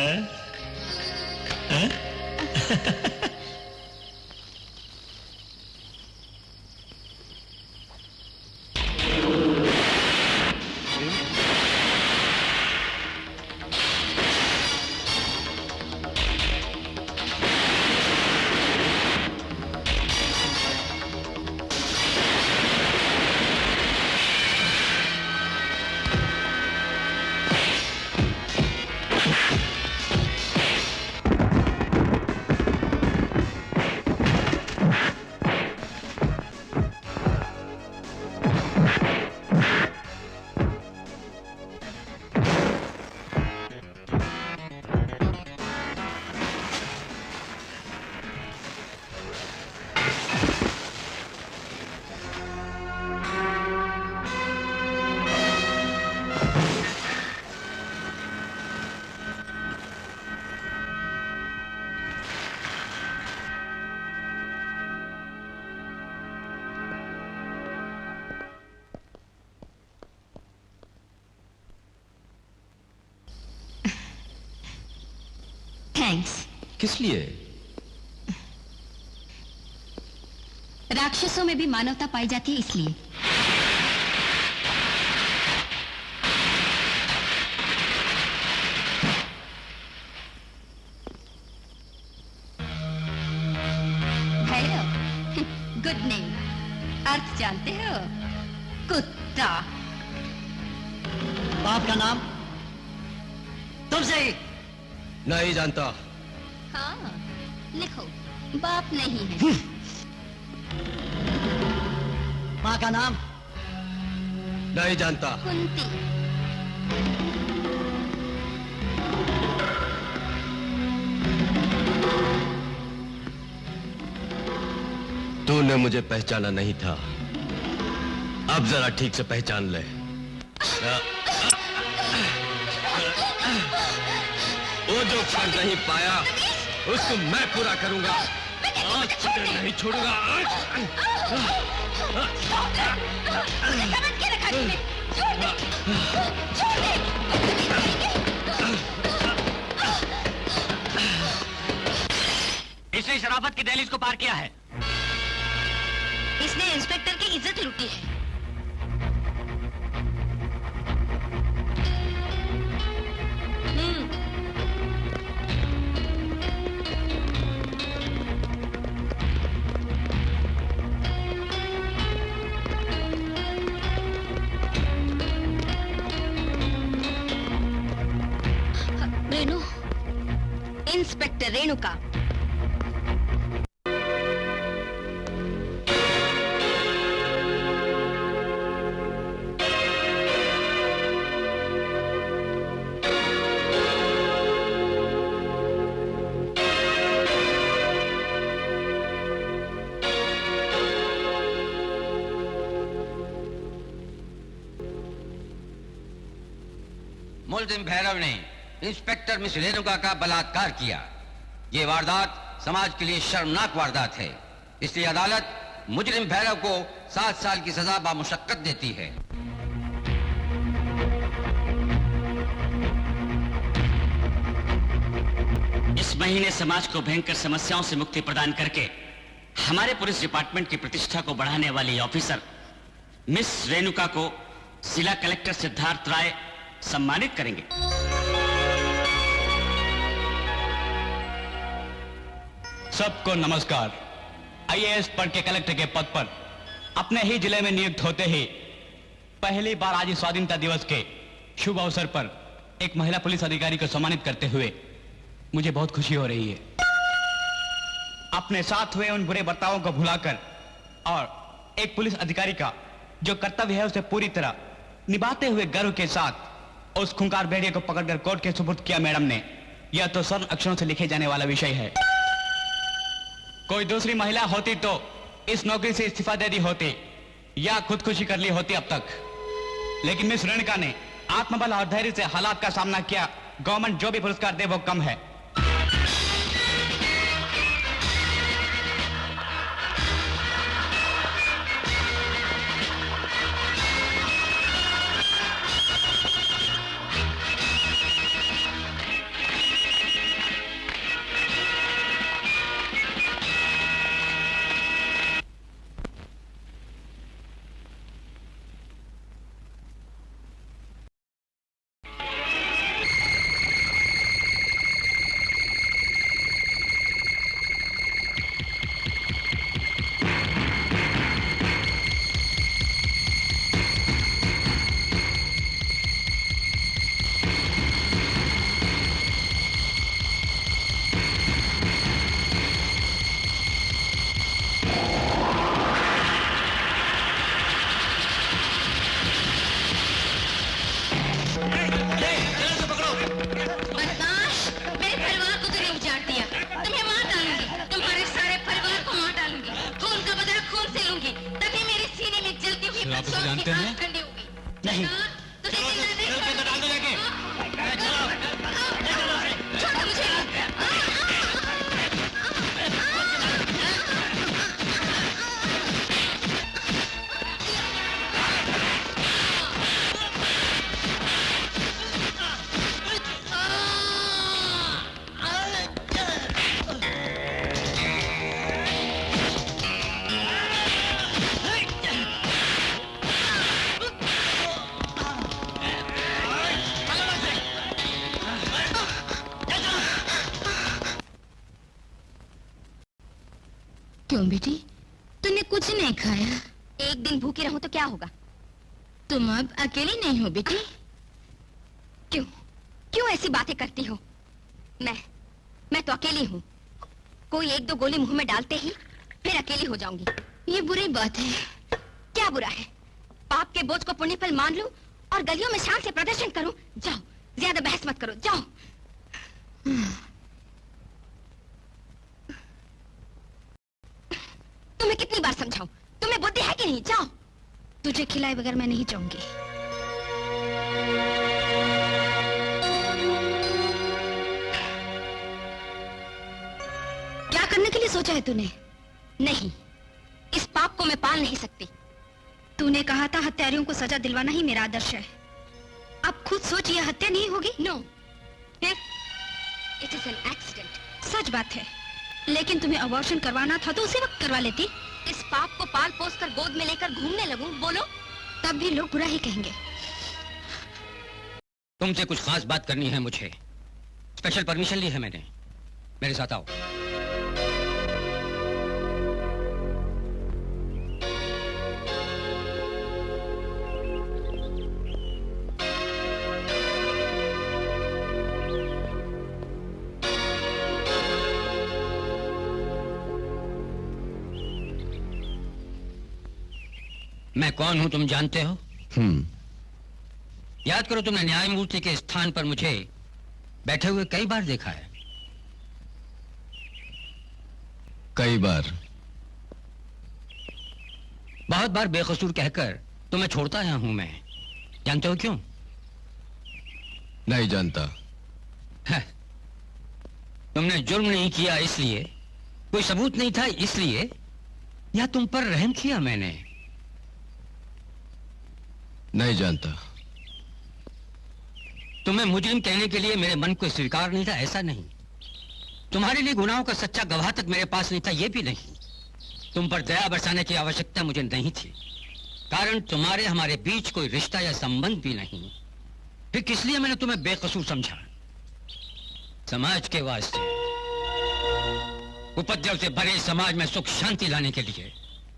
Speaker 2: थैंक्स।
Speaker 6: किस लिए?
Speaker 2: राक्षसों में भी मानवता पाई जाती है इसलिए। गुड नेम, अर्थ जानते हो? कुत्ता।
Speaker 4: बाप का नाम? तुमसे ही।
Speaker 6: नहीं जानता।
Speaker 2: हाँ, लिखो, बाप नहीं है।
Speaker 4: माँ का नाम?
Speaker 6: नहीं जानता।
Speaker 2: कुंती।
Speaker 6: तूने मुझे पहचाना नहीं था, अब जरा ठीक से पहचान ले। वो जो फर्ज नहीं पाया उसको मैं पूरा करूंगा। आज तुझे नहीं छोड़ूंगा।
Speaker 7: इसने शराफत की दहलीज को पार किया है।
Speaker 2: इसने इंस्पेक्टर की इज्जत लूटी है। रेणु, इंस्पेक्टर रेणुका।
Speaker 9: मुलजिम भैरव ने इंस्पेक्टर मिस रेणुका का बलात्कार किया। ये वारदात समाज के लिए शर्मनाक वारदात है, इसलिए अदालत मुजरिम भैरव को 7 साल की सजा बामुशक्कत देती है।
Speaker 7: इस महीने समाज को भयंकर समस्याओं से मुक्ति प्रदान करके हमारे पुलिस डिपार्टमेंट की प्रतिष्ठा को बढ़ाने वाली ऑफिसर मिस रेणुका को जिला कलेक्टर सिद्धार्थ राय सम्मानित करेंगे।
Speaker 8: सबको नमस्कार। आईएएस पढ़ के कलेक्टर के पद पर अपने ही जिले में नियुक्त होते ही पहली बार आज स्वाधीनता दिवस के शुभ अवसर पर एक महिला पुलिस अधिकारी को सम्मानित करते हुए मुझे बहुत खुशी हो रही है। अपने साथ हुए उन बुरे बर्तावों को भुलाकर और एक पुलिस अधिकारी का जो कर्तव्य है उसे पूरी तरह निभाते हुए गर्व के साथ उस खूंखार भेड़िए को पकड़कर कोर्ट के सुपुर्द किया मैडम ने, यह तो स्वर्ण अक्षरों से लिखे जाने वाला विषय है। कोई दूसरी महिला होती तो इस नौकरी से इस्तीफा दे दी होती या खुदकुशी कर ली होती अब तक, लेकिन मिस रेणुका ने आत्मबल और धैर्य से हालात का सामना किया। गवर्नमेंट जो भी पुरस्कार दे वो कम है। जानते हैं? नहीं।
Speaker 2: क्यों बेटी, तूने कुछ नहीं खाया? एक दिन भूखी रहूं तो क्या होगा? तुम अब अकेली नहीं हो बेटी। क्यों क्यों ऐसी बातें करती हो? मैं तो अकेली हूँ। कोई एक दो गोली मुंह में डालते ही फिर अकेली हो जाऊंगी। ये बुरी बात है। क्या बुरा है? पाप के बोझ को पुण्य पर मान लूं और गलियों में शान से प्रदर्शन करूं। जाओ, ज्यादा बहस मत करो, जाओ। तुम्हें कितनी बार समझाऊं? तुम्हें बुद्धि है कि नहीं? जाओ। तुझे खिलाए बगैर मैं नहीं जाऊंगी। क्या करने के लिए सोचा है तूने? नहीं, इस पाप को मैं पाल नहीं सकती। तूने कहा था हत्यारियों को सजा दिलवाना ही मेरा आदर्श है। अब खुद सोच, ये हत्या नहीं होगी। No, it is an accident. सच बात है, लेकिन तुम्हें अबॉर्शन करवाना था तो उसी वक्त करवा लेती। इस पाप को पाल पोस कर गोद में लेकर घूमने लगूं, बोलो, तब भी लोग बुरा ही कहेंगे।
Speaker 9: तुमसे कुछ खास बात करनी है मुझे। स्पेशल परमिशन ली है मैंने। मेरे साथ आओ। मैं कौन हूं तुम जानते हो? याद करो, तुमने न्यायमूर्ति के स्थान पर मुझे बैठे हुए कई बार देखा है।
Speaker 11: कई बार?
Speaker 9: बहुत बार बेकसूर कहकर तुम्हें छोड़ता आया हूं मैं। जानते हो क्यों?
Speaker 11: नहीं जानता।
Speaker 9: है, तुमने जुर्म नहीं किया इसलिए, कोई सबूत नहीं था इसलिए, या तुम पर रहम किया मैंने?
Speaker 11: नहीं जानता।
Speaker 9: तुम्हें मुजरिम कहने के लिए मेरे मन को स्वीकार नहीं था, ऐसा नहीं। तुम्हारे लिए गुनाहों का सच्चा गवाह तक मेरे पास नहीं था, यह भी नहीं। तुम पर दया बरसाने की आवश्यकता मुझे नहीं थी, कारण तुम्हारे हमारे बीच कोई रिश्ता या संबंध भी नहीं। फिर किस लिए मैंने तुम्हें बेकसूर समझा? समाज के वास्ते, उपद्रव से भरे समाज में सुख शांति लाने के लिए।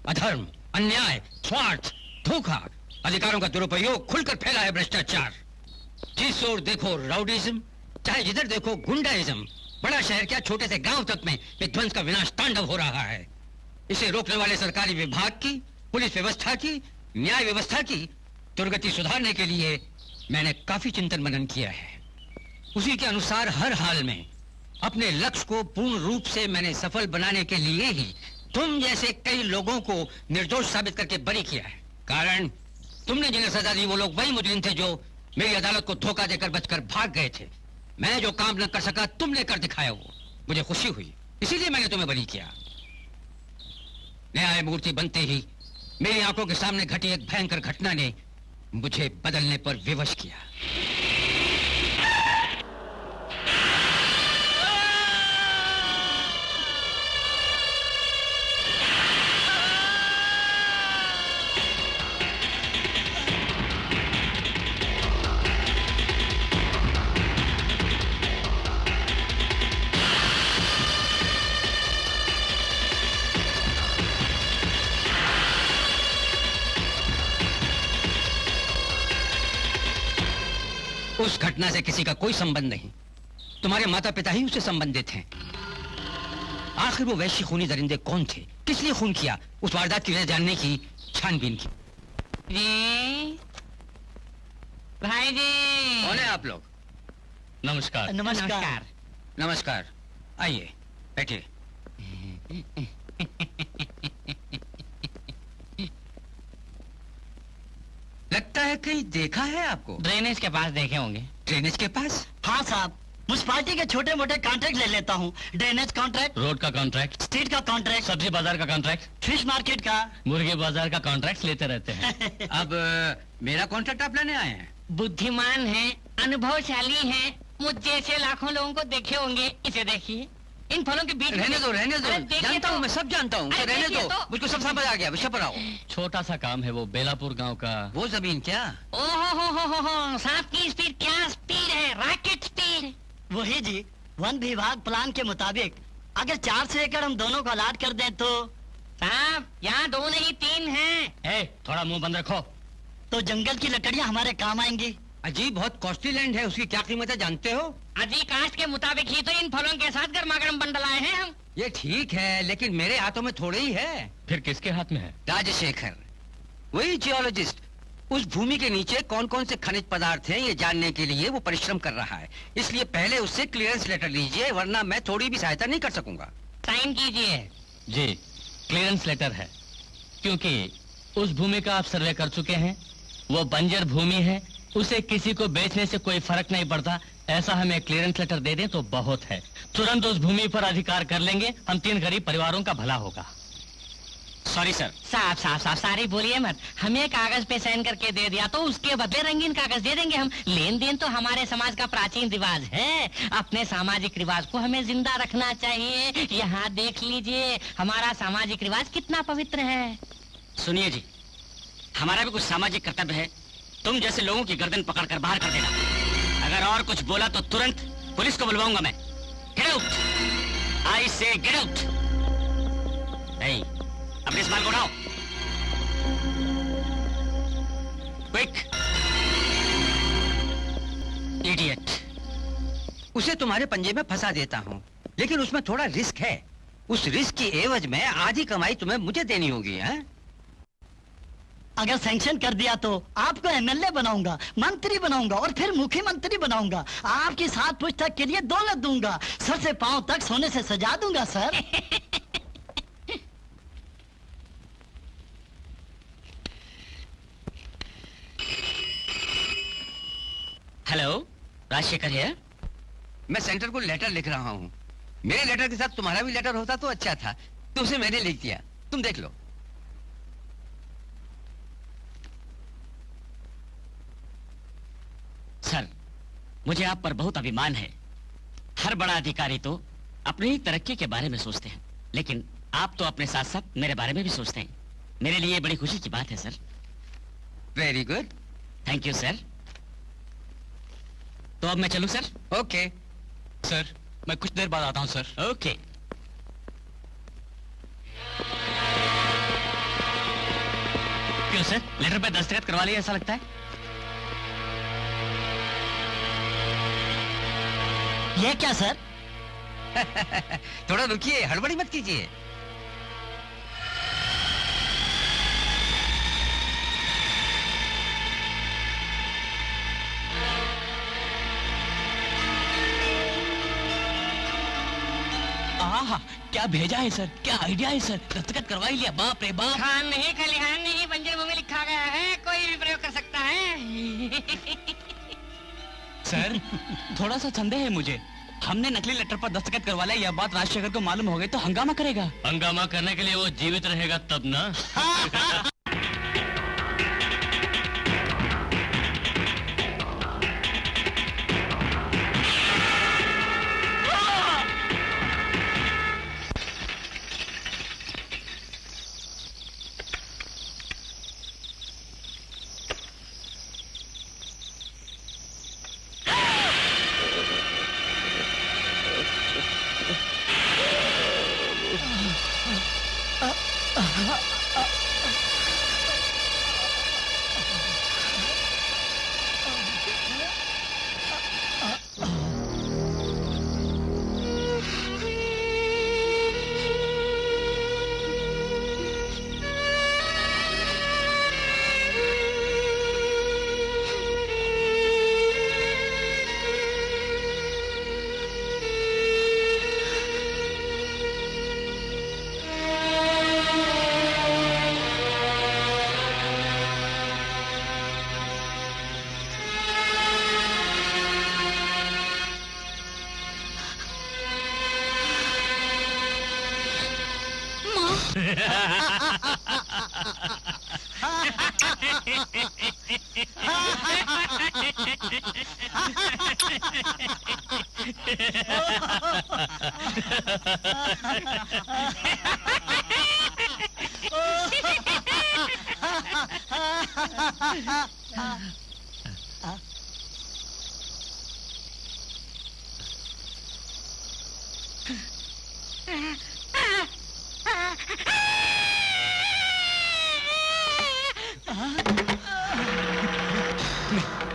Speaker 9: अधर्म, अन्याय, स्वार्थ, धोखा, अधिकारों का दुरुपयोग खुलकर फैला है भ्रष्टाचार। जिस ओर देखो राउडीज्म, चाहे जिधर देखो गुंडाइज्म। बड़ा शहर क्या, छोटे से गांव तक में विध्वंस का विनाश तांडव हो रहा है। इसे रोकने वाले सरकारी विभाग की, पुलिस व्यवस्था की, न्याय व्यवस्था की दुर्गति सुधारने के लिए मैंने काफी चिंतन मनन किया है। उसी के अनुसार हर हाल में अपने लक्ष्य को पूर्ण रूप से मैंने सफल बनाने के लिए ही तुम जैसे कई लोगों को निर्दोष साबित करके बरी किया है। कारण तुमने जिन्हें सजा दी वो लोग वही मुजरिम थे जो मेरी अदालत को धोखा देकर बचकर भाग गए थे। मैं जो काम न कर सका तुमने कर दिखाया, वो मुझे खुशी हुई, इसीलिए मैंने तुम्हें बरी किया। न्यायमूर्ति बनते ही मेरी आंखों के सामने घटी एक भयंकर घटना ने मुझे बदलने पर विवश किया। उस घटना से किसी का कोई संबंध नहीं। तुम्हारे माता पिता ही उससे संबंधित हैं। आखिर वो वैश्य खूनी दरिंदे कौन थे, किस लिए खून किया, उस वारदात की वजह जानने की छानबीन की।
Speaker 3: जी भाई जी,
Speaker 9: कौन है आप लोग?
Speaker 5: नमस्कार।
Speaker 4: नमस्कार।
Speaker 9: नमस्कार, आइए बैठिए। लगता है कहीं देखा है आपको।
Speaker 3: ड्रेनेज के पास देखे होंगे।
Speaker 9: ड्रेनेज के पास?
Speaker 4: हाँ साहब, म्युनिसिपालिटी के छोटे मोटे कॉन्ट्रैक्ट ले लेता हूँ। ड्रेनेज कॉन्ट्रैक्ट,
Speaker 5: रोड का कॉन्ट्रैक्ट,
Speaker 4: स्ट्रीट का कॉन्ट्रैक्ट,
Speaker 5: सब्जी बाजार का कॉन्ट्रैक्ट,
Speaker 4: फिश मार्केट का,
Speaker 5: मुर्गे बाजार का कॉन्ट्रैक्ट लेते रहते हैं।
Speaker 9: अब मेरा कॉन्ट्रैक्ट आप लेने आए हैं?
Speaker 3: बुद्धिमान है, अनुभवशाली है, मुझ जैसे लाखों लोगों को देखे होंगे। इसे देखिए, इन फलों के बीच
Speaker 9: रहने दो, रहने दो।
Speaker 3: अरे देखिए
Speaker 9: जानता
Speaker 3: तो।
Speaker 9: हूँ, मैं सब जानता हूँ।
Speaker 3: अरे
Speaker 9: रहने
Speaker 3: देखिए
Speaker 9: दो,
Speaker 3: तो।
Speaker 9: मुझको सब समझ आ गया। विषय पर आओ।
Speaker 5: छोटा सा काम है वो, बेलापुर गांव का।
Speaker 9: वो जमीन क्या?
Speaker 3: ओहो, सांप की स्पीड क्या स्पीड है, रॉकेट स्पीड।
Speaker 4: वही जी, वन विभाग प्लान के मुताबिक अगर 400 एकड़ हम दोनों को अलाट कर दें तो
Speaker 3: साहब यहाँ 2 नहीं 3 हैं। थोड़ा मुंह बंद रखो।
Speaker 4: तो जंगल की लकड़ियाँ हमारे काम आएंगी।
Speaker 9: अजी बहुत कॉस्टली लैंड है, उसकी क्या कीमत है जानते हो?
Speaker 3: अजी कास्ट के मुताबिक ही तो इन फलों के साथ गर्मा गर्म बंडल आए हैं हम।
Speaker 9: ये ठीक है, लेकिन मेरे हाथों में थोड़े ही है।
Speaker 5: फिर किसके हाथ में है?
Speaker 9: राजशेखर, वही जियोलॉजिस्ट। उस भूमि के नीचे कौन कौन से खनिज पदार्थ हैं ये जानने के लिए वो परिश्रम कर रहा है। इसलिए पहले उससे क्लियरेंस लेटर लीजिए, वरना मैं थोड़ी भी सहायता नहीं कर सकूंगा।
Speaker 3: साइन कीजिए।
Speaker 5: जी, क्लियरेंस लेटर है, क्योंकि उस भूमि का आप सर्वे कर चुके हैं। वो बंजर भूमि है, उसे किसी को बेचने से कोई फर्क नहीं पड़ता। ऐसा हमें क्लियरेंस लेटर दे दें तो बहुत है। तुरंत उस भूमि पर अधिकार कर लेंगे, हम 3 गरीब परिवारों का भला होगा।
Speaker 7: Sorry sir.
Speaker 3: साहब साहब साहब सारी बोलिए मत। हमें कागज पे साइन करके दे दिया तो उसके बदले रंगीन कागज दे देंगे हम। लेन देन तो हमारे समाज का प्राचीन रिवाज है। अपने सामाजिक रिवाज को हमें जिंदा रखना चाहिए। यहाँ देख लीजिए हमारा सामाजिक रिवाज कितना पवित्र है।
Speaker 7: सुनिए जी, हमारा भी कुछ सामाजिक कर्तव्य है। तुम जैसे लोगों की गर्दन पकड़कर बाहर कर देना। अगर और कुछ बोला तो तुरंत पुलिस को बुलवाऊंगा मैं। गेट आउट, आई से गेट आउट। अपने इस माल को उठाओ, क्विक। इडियट।
Speaker 9: उसे तुम्हारे पंजे में फंसा देता हूँ, लेकिन उसमें थोड़ा रिस्क है। उस रिस्क की एवज में आधी कमाई तुम्हें मुझे देनी होगी। है?
Speaker 4: अगर सैंक्शन कर दिया तो आपको एमएलए बनाऊंगा, मंत्री बनाऊंगा और फिर मुख्यमंत्री बनाऊंगा। आपकी 7 पुस्तक के लिए दौलत दूंगा, सर से पांव तक सोने से सजा दूंगा सर।
Speaker 7: हेलो, राजशेखर है।
Speaker 9: मैं सेंटर को लेटर लिख रहा हूँ। मेरे लेटर के साथ तुम्हारा भी लेटर होता तो अच्छा था, तो उसे मैंने लिख दिया। तुम देख लो।
Speaker 7: सर, मुझे आप पर बहुत अभिमान है। हर बड़ा अधिकारी तो अपनी ही तरक्की के बारे में सोचते हैं, लेकिन आप तो अपने साथ साथ मेरे बारे में भी सोचते हैं। मेरे लिए बड़ी खुशी की बात है sir.
Speaker 9: Very good.
Speaker 7: Thank you sir. तो अब मैं चलूं सर?
Speaker 9: ओके।
Speaker 5: सर, मैं कुछ देर बाद आता हूँ सर।
Speaker 7: ओके। क्यों सर, लेटर पे दस्तखत करवा लिया ऐसा लगता है?
Speaker 4: ये क्या सर?
Speaker 9: थोड़ा रुकिए, हड़बड़ी मत कीजिए।
Speaker 5: आहा, क्या भेजा है सर, क्या आइडिया है सर। दस्तखत करवा ही लिया। बाप रे बाप।
Speaker 3: खान नहीं, खलिहान नहीं, बंजर भूमि लिखा गया है। कोई भी प्रयोग कर सकता है।
Speaker 5: सर, थोड़ा सा संदेह है मुझे। हमने नकली लेटर पर दस्तखत करवा लिया, यह बात राजशेखर को मालूम हो गई तो हंगामा करेगा।
Speaker 7: हंगामा करने के लिए वो जीवित रहेगा तब ना।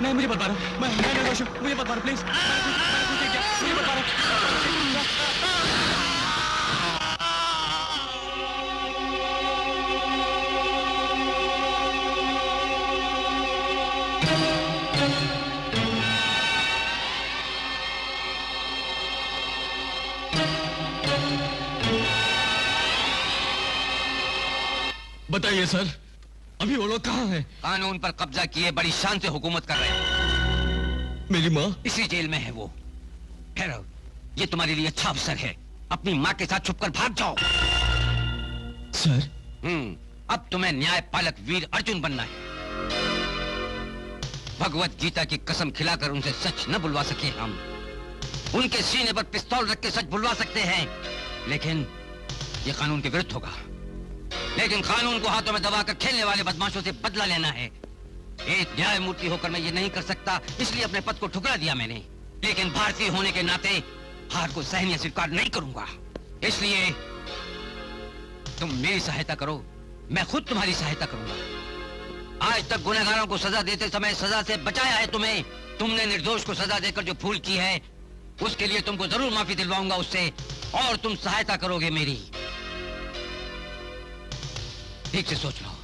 Speaker 6: नहीं मुझे बता रहा, मैं निर्दोष हूँ, मुझे बता रहा, प्लीज मुझे बता रहा।
Speaker 12: बताइए सर, अभी वो लोग कहाँ हैं?
Speaker 9: कानून पर कब्जा किए बड़ी शान से हुकूमत कर रहे हैं।
Speaker 12: मेरी माँ
Speaker 9: इसी जेल में है वो। ठहरो, ये तुम्हारे लिए अच्छा अवसर है, अपनी माँ के साथ छुपकर भाग जाओ।
Speaker 12: सर।
Speaker 9: अब तुम्हें न्यायपालक वीर अर्जुन बनना है। भगवत गीता की कसम खिलाकर उनसे सच न बुलवा सके हम, उनके सीने पर पिस्तौल रख के सच बुलवा सकते हैं, लेकिन ये कानून के विरुद्ध होगा। लेकिन कानून को हाथों में दबाकर खेलने वाले बदमाशों से बदला लेना है। एक न्यायमूर्ति होकर मैं ये नहीं कर सकता, इसलिए अपने पद को ठुकरा दिया मैंने। लेकिन भारतीय होने के नाते हार को सहन या स्वीकार नहीं करूंगा। इसलिए तुम मेरी सहायता करो, मैं खुद तुम्हारी सहायता करूंगा। आज तक गुनहगारों को सजा देते समय सजा से बचाया है तुम्हें। तुमने निर्दोष को सजा देकर जो भूल की है, उसके लिए तुमको जरूर माफी दिलवाऊंगा उससे, और तुम सहायता करोगे मेरी। ठीक से सोच लो।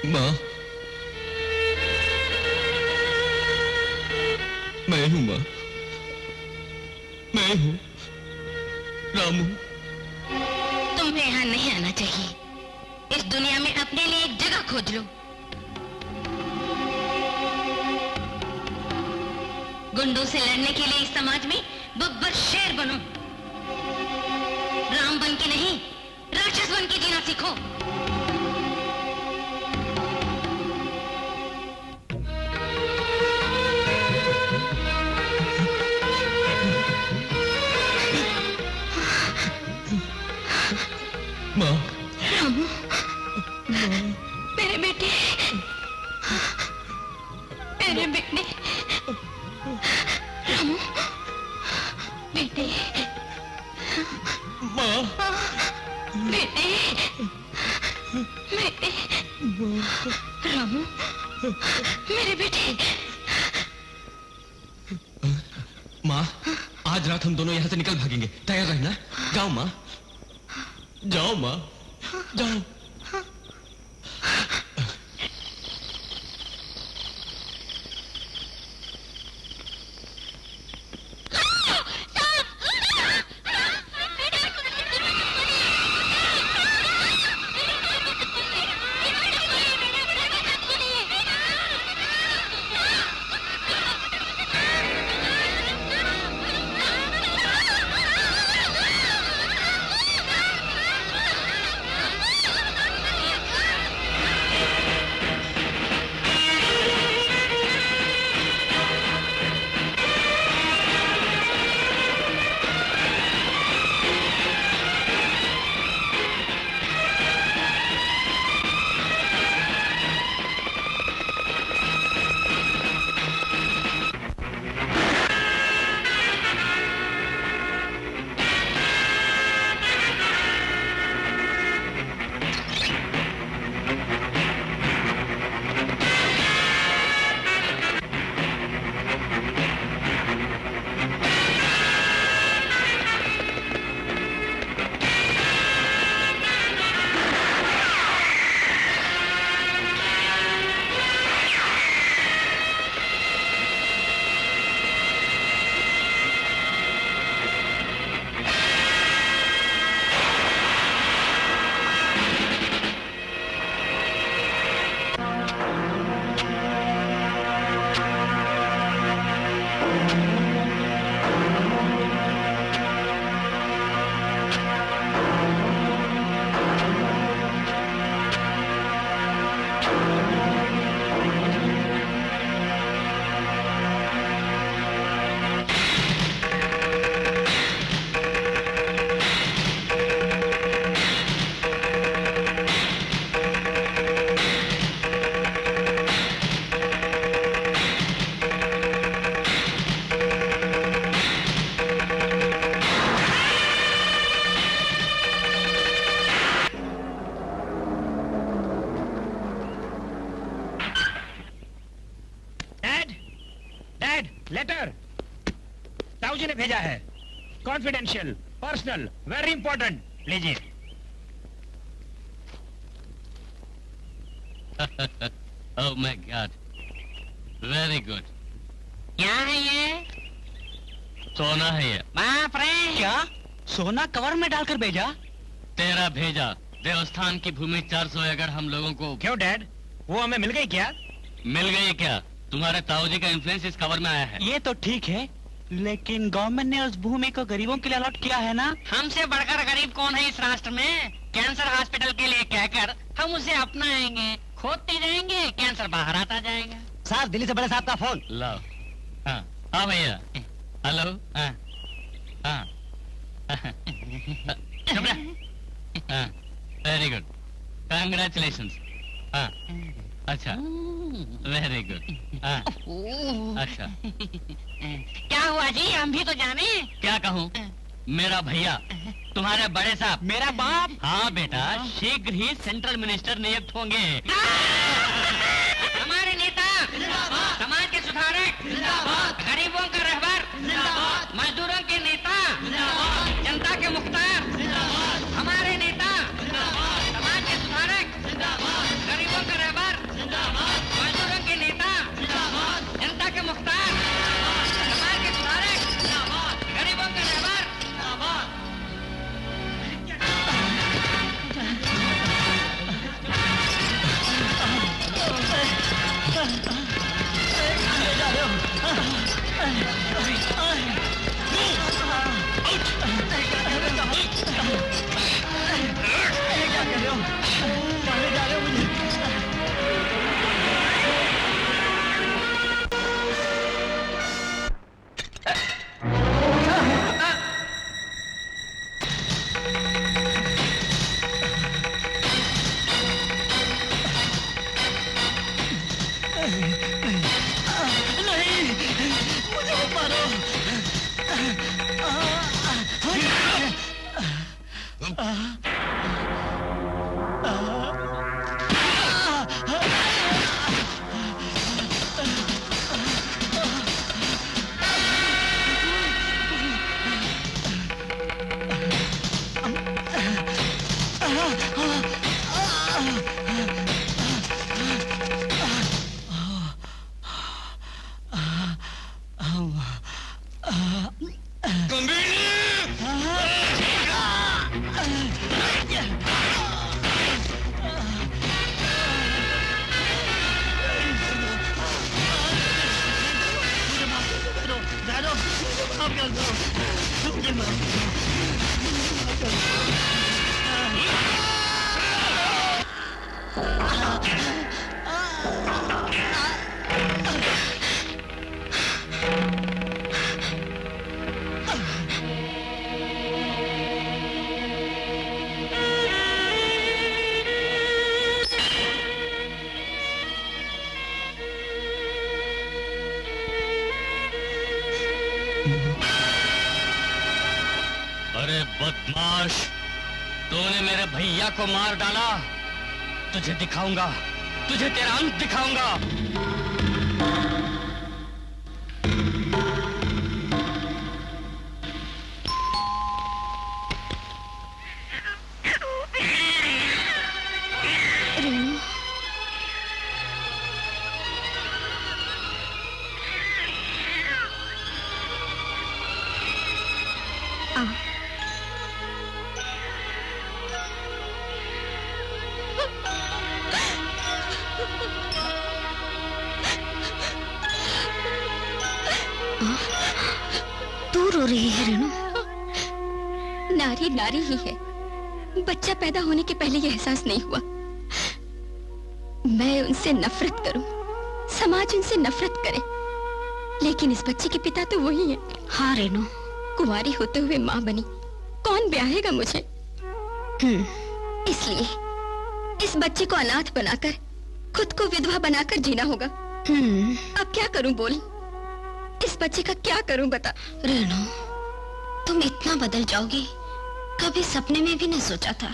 Speaker 12: माँ, मैं हूँ माँ, मैं हूँ रामू।
Speaker 2: तुम्हें यहाँ नहीं आना चाहिए। इस दुनिया में अपने लिए एक जगह खोज लो। गुंडों से लड़ने के लिए इस समाज में बब्बर शेर बनो। राम बन के नहीं, राक्षस बन के जीना सीखो।
Speaker 12: माँ,
Speaker 2: रामू, मेरे बेटे, मेरे बेटे, रामू, बेटे,
Speaker 12: माँ,
Speaker 2: बेटे, बेटे, रामू, मेरे बेटे।
Speaker 12: माँ, आज रात हम दोनों यहाँ से निकल भागेंगे, तैयार रहना। जाओ माँ, जाओ माँ, जाओ।
Speaker 1: लेटर ताऊ जी ने भेजा है, कॉन्फिडेंशियल, पर्सनल, वेरी इंपॉर्टेंट। लीजिए।
Speaker 5: Oh my God, very good.
Speaker 13: क्या है ये?
Speaker 5: सोना है ये।
Speaker 13: बाप रे!
Speaker 4: क्या सोना कवर में डालकर भेजा?
Speaker 5: तेरा भेजा। देवस्थान की भूमि 400 एकड़ हम लोगों को।
Speaker 1: क्यों डैड, वो हमें मिल गई क्या?
Speaker 5: मिल गई क्या? तुम्हारे ताऊ जी का इन्फ्लुएंस इस कवर में आया है।
Speaker 4: ये तो ठीक है, लेकिन गवर्नमेंट ने उस भूमि को गरीबों के लिए अलॉट किया है ना?
Speaker 13: हमसे बढ़कर गरीब कौन है इस राष्ट्र में? कैंसर हॉस्पिटल के लिए कहकर हम उसे अपनाएंगे, खोदते जाएंगे, कैंसर बाहर आता जाएगा।
Speaker 4: साहब, दिल्ली से बड़े साहब का फोन।
Speaker 5: लो। हाँ हाँ भैया, हेलो। हाँ हाँ चुप रह। हाँ, वेरी गुड, कंग्रेचुलेशंस। हाँ, अच्छा, वेरी गुड। हाँ, अच्छा।
Speaker 13: क्या हुआ जी, हम भी तो जाने।
Speaker 5: क्या कहूँ, मेरा भैया, तुम्हारे बड़े साहब,
Speaker 4: मेरा बाप।
Speaker 5: हाँ बेटा, शीघ्र ही सेंट्रल मिनिस्टर नियुक्त होंगे।
Speaker 13: हमारे नेता, समाज के सुधारक, गरीबों का रहबर, मजदूरों के नेता, जनता के मुख्तार, हमारे नेता, समाज के सुधारक, गरीबों का रहबर, मजदूरों के नेता, जनता के मुख्तार, समाज के सुधारक, गरीबों का रहबर।
Speaker 5: बदमाश, तूने मेरे भैया को मार डाला, तुझे दिखाऊंगा, तुझे तेरा अंत दिखाऊंगा।
Speaker 2: नारी नारी ही है, बच्चा पैदा होने के पहले ये एहसास नहीं हुआ। मैं उनसे नफरत करूं, समाज उनसे नफरत करे, लेकिन इस बच्चे के पिता तो वही है। हाँ रेनू, कुंवारी होते हुए माँ बनी, कौन ब्याहेगा मुझे? इसलिए इस बच्चे को अनाथ बनाकर खुद को विधवा बनाकर जीना होगा। अब क्या करूं बोल, इस बच्चे का क्या करूं बता।
Speaker 10: रेनू, तुम इतना बदल जाओगी कभी सपने में भी नहीं सोचा था।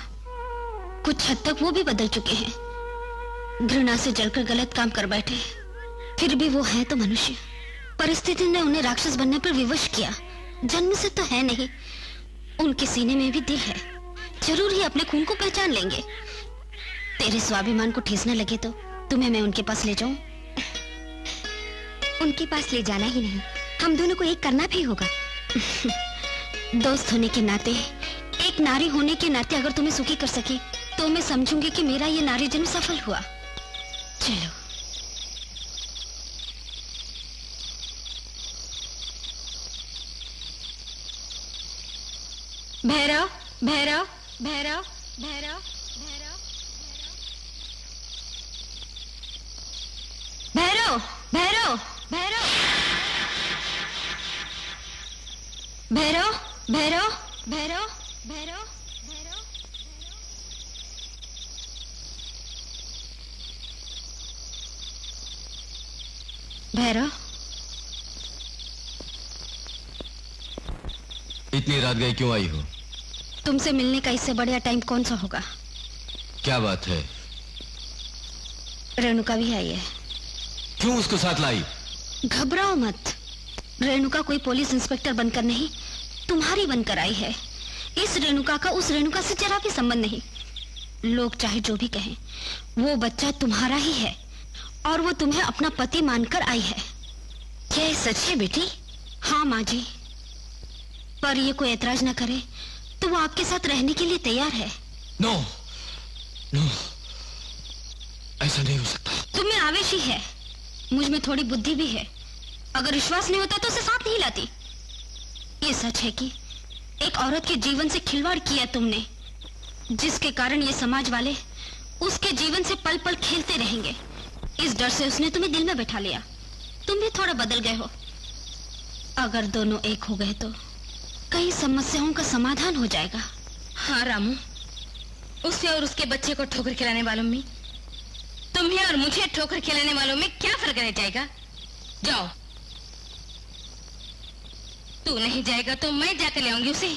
Speaker 10: कुछ हद तक वो भी बदल चुके हैं, घृणा से जलकर गलत काम कर बैठे, फिर भी वो है तो मनुष्य। परिस्थिति ने उन्हें राक्षस बनने पर विवश किया। जन्म से तो है नहीं, उनके सीने में भी दिल है, जरूर ही अपने खून को पहचान लेंगे। तेरे स्वाभिमान को ठेस न लगे तो तुम्हें मैं उनके पास ले जाऊं?
Speaker 2: उनके पास ले जाना ही नहीं, हम दोनों को एक करना भी होगा।
Speaker 10: दोस्त होने के नाते, एक नारी होने के नाते अगर तुम्हें सुखी कर सके तो मैं समझूंगी कि मेरा ये नारी जन्म सफल हुआ। चलो। भैरव, भैरव, भैरव, भैरव, भैरव, भैरव, भैरव, भैरव, भैरव, भैरव, भैरव, भैरव, भैरव।
Speaker 11: इतनी रात गई क्यों आई हो?
Speaker 10: तुमसे मिलने का इससे बढ़िया टाइम कौन सा होगा?
Speaker 11: क्या बात है?
Speaker 10: रेणुका भी आई है।
Speaker 11: क्यों उसको साथ लाई?
Speaker 10: घबराओ मत, रेणुका कोई पुलिस इंस्पेक्टर बनकर नहीं, तुम्हारी बनकर आई है। इस रेणुका का उस रेणुका से जरा भी संबंध नहीं। लोग चाहे जो भी कहें, वो बच्चा तुम्हारा ही है और वो तुम्हें अपना पति मानकर आई है। क्या ये सच है बेटी? हाँ माँ जी, पर ये कोई ऐतराज ना करे तो वो आपके साथ रहने के लिए तैयार है।
Speaker 11: नो, नो, ऐसा नहीं हो सकता।
Speaker 10: तुम्हें आवेश ही है, मुझ में थोड़ी बुद्धि भी है। अगर विश्वास नहीं होता तो उसे साथ नहीं लाती। ये सच है कि एक औरत के जीवन से खिलवाड़ किया तुमने, जिसके कारण ये समाज वाले उसके जीवन से पल पल खेलते रहेंगे। इस डर से उसने तुम्हें दिल में बैठा लिया। तुम भी थोड़ा बदल गए हो। अगर दोनों एक हो गए तो कई समस्याओं का समाधान हो जाएगा।
Speaker 2: हाँ रामू, उसे और उसके बच्चे को ठोकर खिलाने वालों में, तुम्हें और मुझे ठोकर खिलाने वालों में क्या फर्क रह जाएगा? जाओ। तू नहीं जाएगा तो मैं जाकर ले आऊंगी उसे।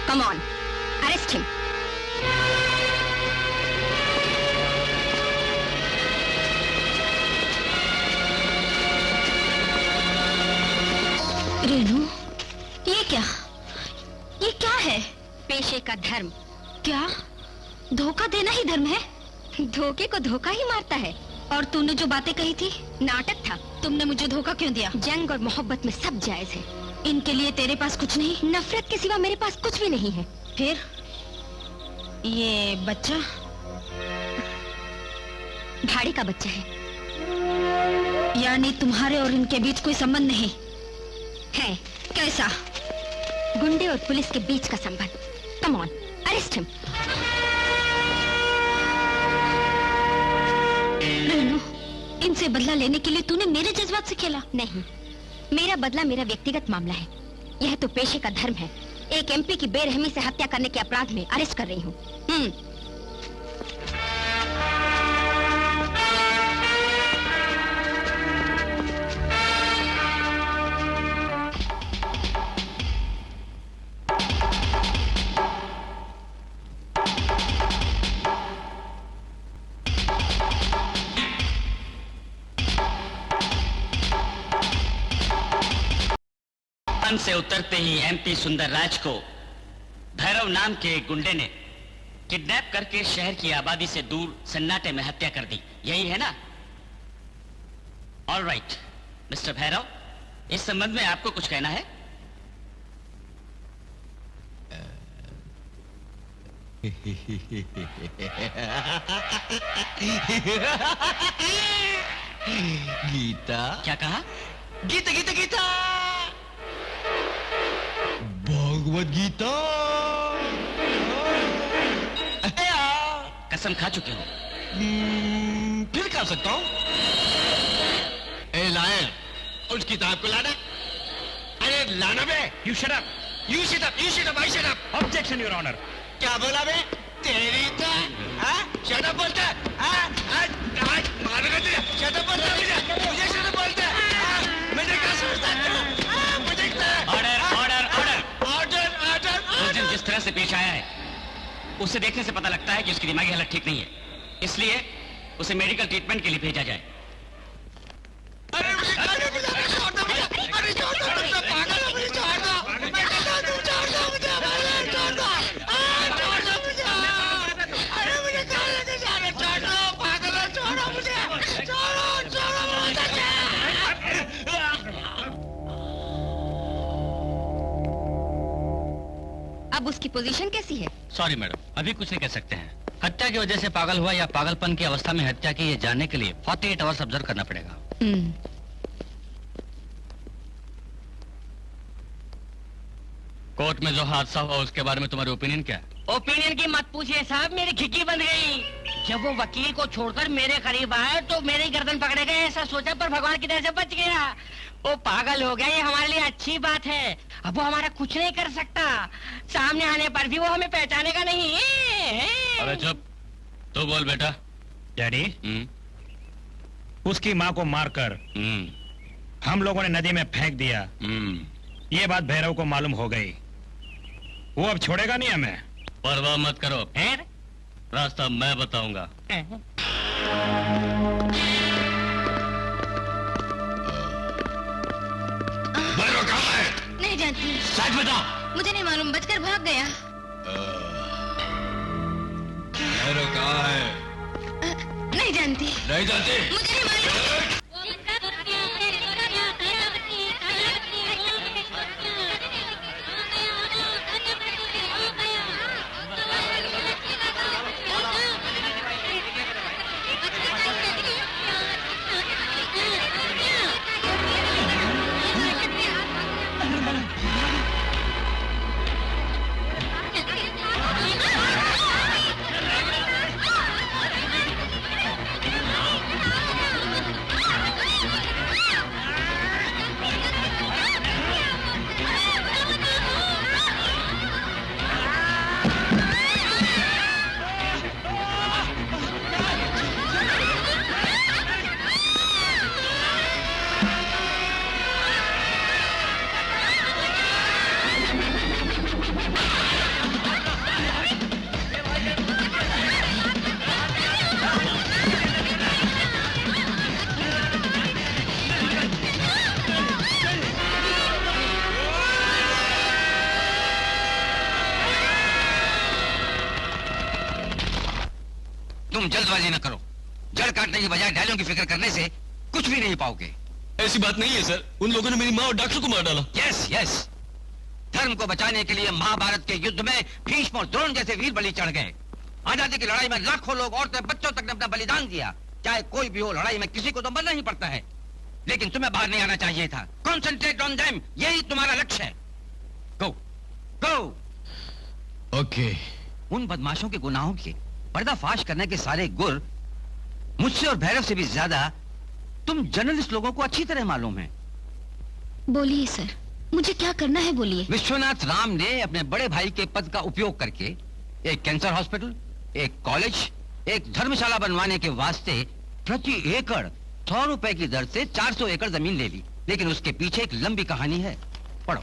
Speaker 2: Come on, arrest him.
Speaker 10: Renu, ये क्या? ये क्या है?
Speaker 2: पेशे का धर्म।
Speaker 10: क्या? धोखा देना ही धर्म है?
Speaker 2: धोखे को धोखा ही मारता है।
Speaker 10: और तूने जो बातें कही थी,
Speaker 2: नाटक था।
Speaker 10: तुमने मुझे धोखा क्यों दिया?
Speaker 2: जंग और मोहब्बत में सब जायज है।
Speaker 10: इनके लिए तेरे पास कुछ नहीं?
Speaker 2: नफरत के सिवा मेरे पास कुछ भी नहीं है।
Speaker 10: फिर ये बच्चा
Speaker 2: भाड़ी का बच्चा है।
Speaker 10: यानी तुम्हारे और इनके बीच कोई संबंध नहीं
Speaker 2: है?
Speaker 10: कैसा?
Speaker 2: गुंडे और पुलिस के बीच का संबंध। Come on, arrest him.
Speaker 10: Renu, इनसे बदला लेने के लिए तूने मेरे जज्बात से खेला?
Speaker 2: नहीं, मेरा बदला मेरा व्यक्तिगत मामला है। यह तो पेशे का धर्म है। एक एमपी की बेरहमी से हत्या करने के अपराध में अरेस्ट कर रही हूँ।
Speaker 7: से उतरते ही एमपी सुंदरराज को भैरव नाम के एक गुंडे ने किडनैप करके शहर की आबादी से दूर सन्नाटे में हत्या कर दी, यही है ना? ऑल राइट मिस्टर भैरव, इस संबंध में आपको कुछ कहना है?
Speaker 11: गीता।
Speaker 7: क्या कहा?
Speaker 11: गीता गीता गीता, भगवत गीता।
Speaker 7: कसम खा चुके हो?
Speaker 11: फिर खा सकता हूँ। ए लायन, उस किताब को लाना। अरे लाना बे।
Speaker 1: You shut up.
Speaker 11: You shut up, you shut up, I shut up.
Speaker 1: Objection, Your Honor.
Speaker 11: क्या बोला बे? तेरी तो शट अप बोलता है। मारूंगा तुझे। शट अप बोलता है मुझे शट अप बोलता है। मुझे क्या समझता है? मुझे क्या?
Speaker 7: Order order order
Speaker 11: order order.
Speaker 7: उस दिन जिस तरह से पेश आया है उसे देखने से पता लगता है कि उसकी दिमागी हालत ठीक नहीं है, इसलिए उसे मेडिकल ट्रीटमेंट के लिए भेजा जाए।
Speaker 11: अरे मुझे छोड़ दो मुझे। अरे छोड़ दो मुझे, पागल हो मुझे, छोड़ दो। मैं कहता हूँ तुम छोड़ दो मुझे, छोड़ दो। छोड़ दो मुझे। अरे मुझे कहाँ लेके जा रहे? छोड़ दो, पागल हो, छोड़ो मुझे। छोड़ो छोड़ो मुझे।
Speaker 2: अब उसकी पोजीशन कैसी है?
Speaker 5: सॉरी मैडम, अभी कुछ नहीं कह सकते हैं। हत्या की वजह से पागल हुआ या पागलपन की अवस्था में हत्या की, ये जानने के लिए 48 आवर्स ऑब्जर्व करना पड़ेगा। कोर्ट में जो हादसा हुआ उसके बारे में तुम्हारी ओपिनियन क्या है?
Speaker 13: ओपिनियन की मत पूछिए साहब, मेरी खिड़की बंद गई। जब वो वकील को छोड़कर मेरे करीब आए तो मेरी गर्दन पकड़े गए, ऐसा सोचा पर भगवान की दया से बच गया। वो पागल हो गया, ये हमारे लिए अच्छी बात है। अब वो हमारा कुछ नहीं कर सकता, सामने आने पर भी वो हमें पहचानेगा नहीं।
Speaker 5: अरे चुप, तू बोल बेटा।
Speaker 1: डैडी, उसकी माँ को मारकर हम लोगों ने नदी में फेंक दिया, ये बात भैरव को मालूम हो गई। वो अब छोड़ेगा नहीं हमें।
Speaker 5: परवाह मत करो, फिर रास्ता मैं बताऊंगा।
Speaker 11: भैरव कहाँ है?
Speaker 2: नहीं जानती।
Speaker 11: सच बताओ।
Speaker 2: मुझे नहीं मालूम, बचकर भाग गया।
Speaker 11: भैरव कहाँ है?
Speaker 2: नहीं जानती।
Speaker 11: नहीं जानती?
Speaker 2: मुझे नहीं मालूम।
Speaker 9: तुम जल्दबाजी न करो। जड़ काटने की बजाय डालियों की फिक्र करने से कुछ भी नहीं पाओगे।
Speaker 12: ऐसी बात नहीं है सर, उन लोगों ने मेरी माँ और डॉक्टर को मार डाला।
Speaker 9: यस यस, धर्म को बचाने के लिए महाभारत के युद्ध में भीष्म और द्रोण जैसे वीर बलि चढ़ गए। आजादी की लड़ाई में लाखों लोग, औरतें, बच्चों तक ने अपना बलिदान दिया। चाहे कोई भी हो, लड़ाई में किसी को तो मरना ही पड़ता है। लेकिन तुम्हें बाहर नहीं आना चाहिए था। कॉन्सेंट्रेट ऑन देम, यही तुम्हारा लक्ष्य है। गो गो।
Speaker 11: ओके।
Speaker 9: उन बदमाशों के गुनाहों के पर्दाफाश करने के सारे गुर मुझसे और भैरव से भी ज्यादा तुम जर्नलिस्ट लोगों को अच्छी तरह मालूम है।
Speaker 10: बोलिए सर, मुझे क्या करना है बोलिए।
Speaker 9: विश्वनाथ राम ने अपने बड़े भाई के पद का उपयोग करके एक कैंसर हॉस्पिटल, एक कॉलेज, एक धर्मशाला बनवाने के वास्ते प्रति एकड़ 100 रुपए की दर से 400 एकड़ जमीन ले ली। लेकिन उसके पीछे एक लंबी कहानी है, पढ़ो।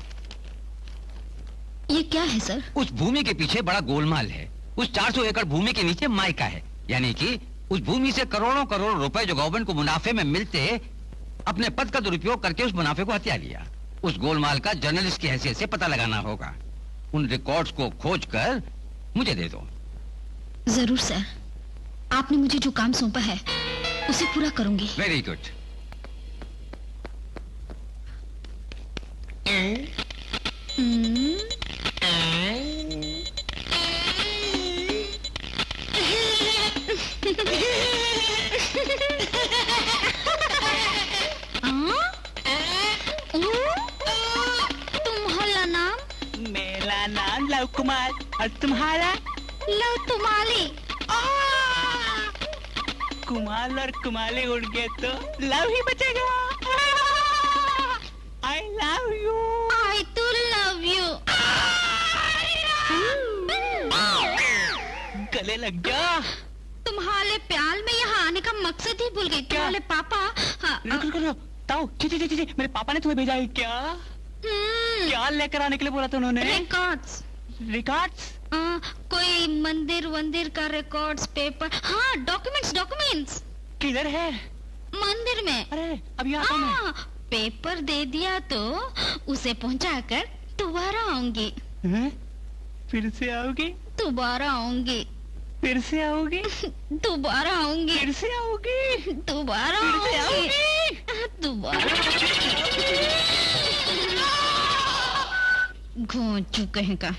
Speaker 10: ये क्या है सर?
Speaker 9: उस भूमि के पीछे बड़ा गोलमाल है। उस 400 एकड़ भूमि के नीचे मायका है, यानी कि उस भूमि से करोड़ों करोड़ रुपए जो गवर्नमेंट को मुनाफे में मिलते, अपने पद का दुरुपयोग करके उस मुनाफे को हत्या लिया। उस गोलमाल का जर्नलिस्ट की हैसियत से पता लगाना होगा। उन रिकॉर्ड्स को खोज कर मुझे दे दो।
Speaker 10: जरूर सर, आपने मुझे जो काम सौंपा है उसे पूरा करूंगी।
Speaker 9: Very good.
Speaker 10: तुम्हारा नाम?
Speaker 4: मेरा नाम लव कुमार और तुम्हारा?
Speaker 10: लव तुम्हारी।
Speaker 4: कुमार और कुमारी उड़ गए तो लव ही बचेगा। I love you.
Speaker 10: I too love you.
Speaker 4: गले लग जा।
Speaker 10: तुम्हारे प्यार में यहाँ आने का मकसद ही भूल गई। तुम्हारे पापा।
Speaker 4: रुको, ताऊ, ची, मेरे पापा ने तुम्हें भेजा है क्या? क्या लेकर आने के लिए बोला था उन्होंने?
Speaker 10: रिकॉर्ड्स।
Speaker 4: रिकॉर्ड्स?
Speaker 10: कोई मंदिर का रिकॉर्ड्स, पेपर। हाँ, डॉक्यूमेंट्स।
Speaker 4: किधर है?
Speaker 10: मंदिर में।
Speaker 4: अरे अभी आता हूँ।
Speaker 10: पेपर दे दिया तो उसे पहुंचाकर दोबारा आऊंगी।
Speaker 4: फिर से आओगी?
Speaker 10: दोबारा आऊंगी।
Speaker 4: फिर से आओगी?
Speaker 10: दोबारा आऊंगी।
Speaker 4: फिर से आओगी?
Speaker 10: दोबारा आऊंगी। दोबारा घोंच चुके हैं का।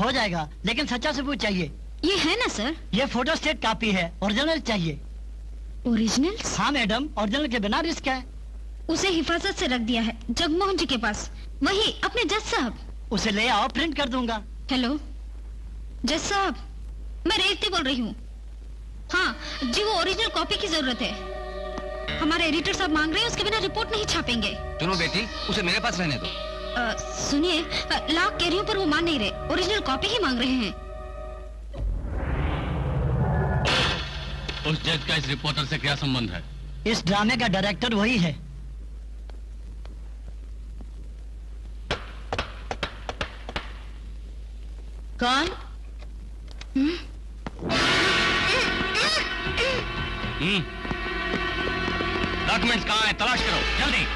Speaker 4: हो जाएगा, लेकिन सच्चा सबूत चाहिए।
Speaker 10: ये है ना सर?
Speaker 4: ये फोटो स्टेट कॉपी है, ओरिजिनल चाहिए।
Speaker 10: ओरिजिनल?
Speaker 4: हाँ मैडम, ओरिजिनल के बिना रिस्क है।
Speaker 10: उसे हिफाजत से रख दिया है जगमोहन जी के पास, वही अपने जज साहब।
Speaker 4: उसे ले आओ, प्रिंट कर दूंगा।
Speaker 10: हेलो जज साहब, मैं रेवती बोल रही हूँ। हाँ जी, वो ओरिजिनल कॉपी की जरूरत है। हमारे एडिटर साहब मांग रहे हैं, उसके बिना रिपोर्ट नहीं छापेंगे।
Speaker 9: सुनो बेटी, उसे मेरे पास रहने दो।
Speaker 10: सुनिए, लाख कह रही हूँ पर वो मान नहीं रहे, ओरिजिनल कॉपी ही मांग रहे हैं।
Speaker 5: उस जज का इस रिपोर्टर से क्या संबंध है?
Speaker 4: इस ड्रामे का डायरेक्टर वही है।
Speaker 10: कौन?
Speaker 5: डॉक्यूमेंट्स कहाँ हैं? तलाश करो जल्दी।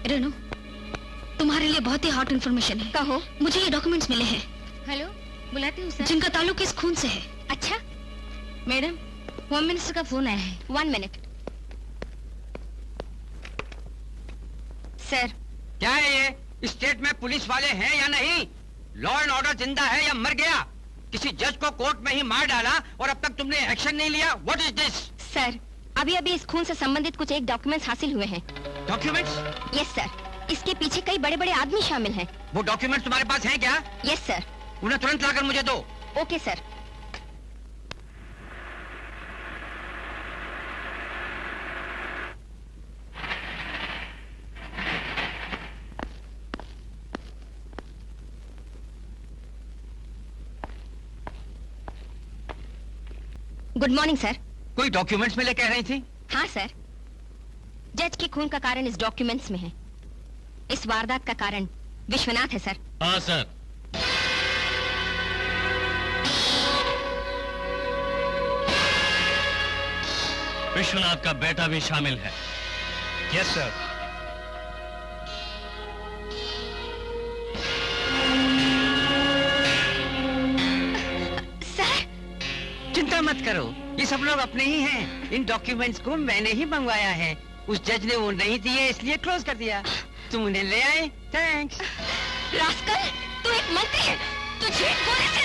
Speaker 10: रेनू, तुम्हारे लिए बहुत ही हॉट इन्फॉर्मेशन है। कहो। मुझे ये डॉक्यूमेंट्स मिले हैं।
Speaker 2: हेलो, बुलाती हूँ सर।
Speaker 10: जिनका ताल्लुक इस खून से है।
Speaker 2: अच्छा मैडम, होम मिनिस्टर का फोन आया है। 1 मिनट। सर।
Speaker 9: क्या है ये? स्टेट में पुलिस वाले हैं या नहीं? लॉ एंड ऑर्डर जिंदा है या मर गया? किसी जज को कोर्ट में ही मार डाला और अब तक तुमने एक्शन नहीं लिया। What is this?
Speaker 2: सर, अभी इस खून से संबंधित कुछ एक डॉक्यूमेंट्स हासिल हुए हैं।
Speaker 9: डॉक्यूमेंट्स?
Speaker 2: Yes sir. इसके पीछे कई बड़े बड़े आदमी शामिल हैं।
Speaker 9: वो डॉक्यूमेंट्स तुम्हारे पास हैं क्या?
Speaker 2: Yes sir.
Speaker 9: उन्हें तुरंत लाकर मुझे दो।
Speaker 2: Okay sir. Good morning sir.
Speaker 14: कोई डॉक्यूमेंट्स मिले कह रही थी?
Speaker 2: हाँ सर, जज के खून का कारण इस डॉक्यूमेंट्स में है। इस वारदात का कारण विश्वनाथ है सर।
Speaker 5: हाँ सर। विश्वनाथ का बेटा भी शामिल है।
Speaker 1: Yes sir.
Speaker 14: चिंता मत करो, ये सब लोग अपने ही हैं। इन डॉक्यूमेंट्स को मैंने ही मंगवाया है। उस जज ने वो नहीं दिए इसलिए क्लोज कर दिया। तुम उन्हें ले आए, थैंक्स।
Speaker 2: रास्कल, तू एक मंत्री है, तू झूठ बोलने से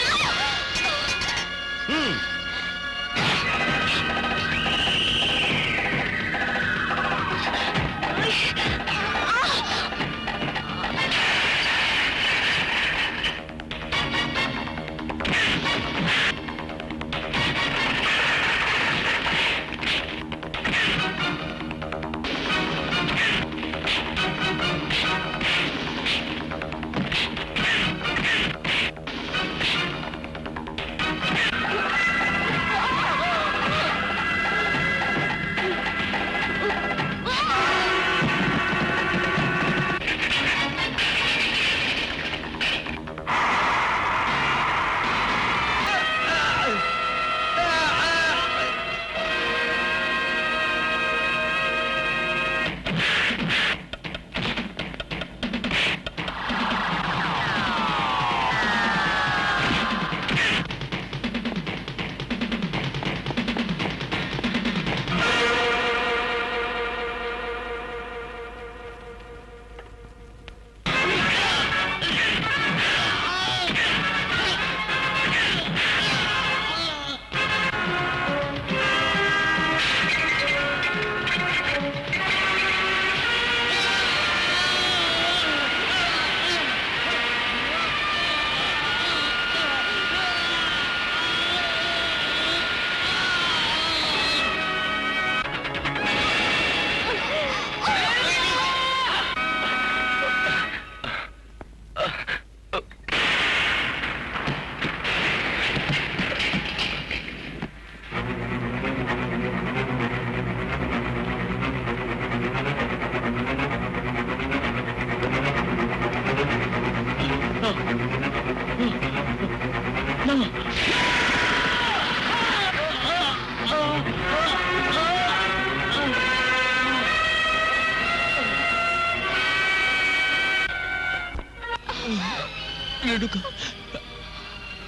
Speaker 12: रेणुका,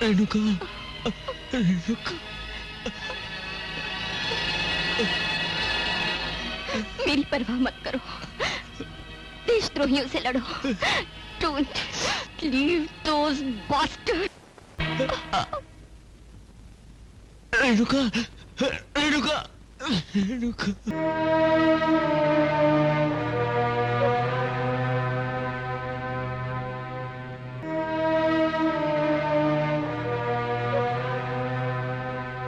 Speaker 12: रेणुका, रेणुका।
Speaker 2: मेरी परवाह मत करो, देशद्रोहियों से लड़ो। Don't leave those bastards.
Speaker 12: Renuka, Renuka, Renuka.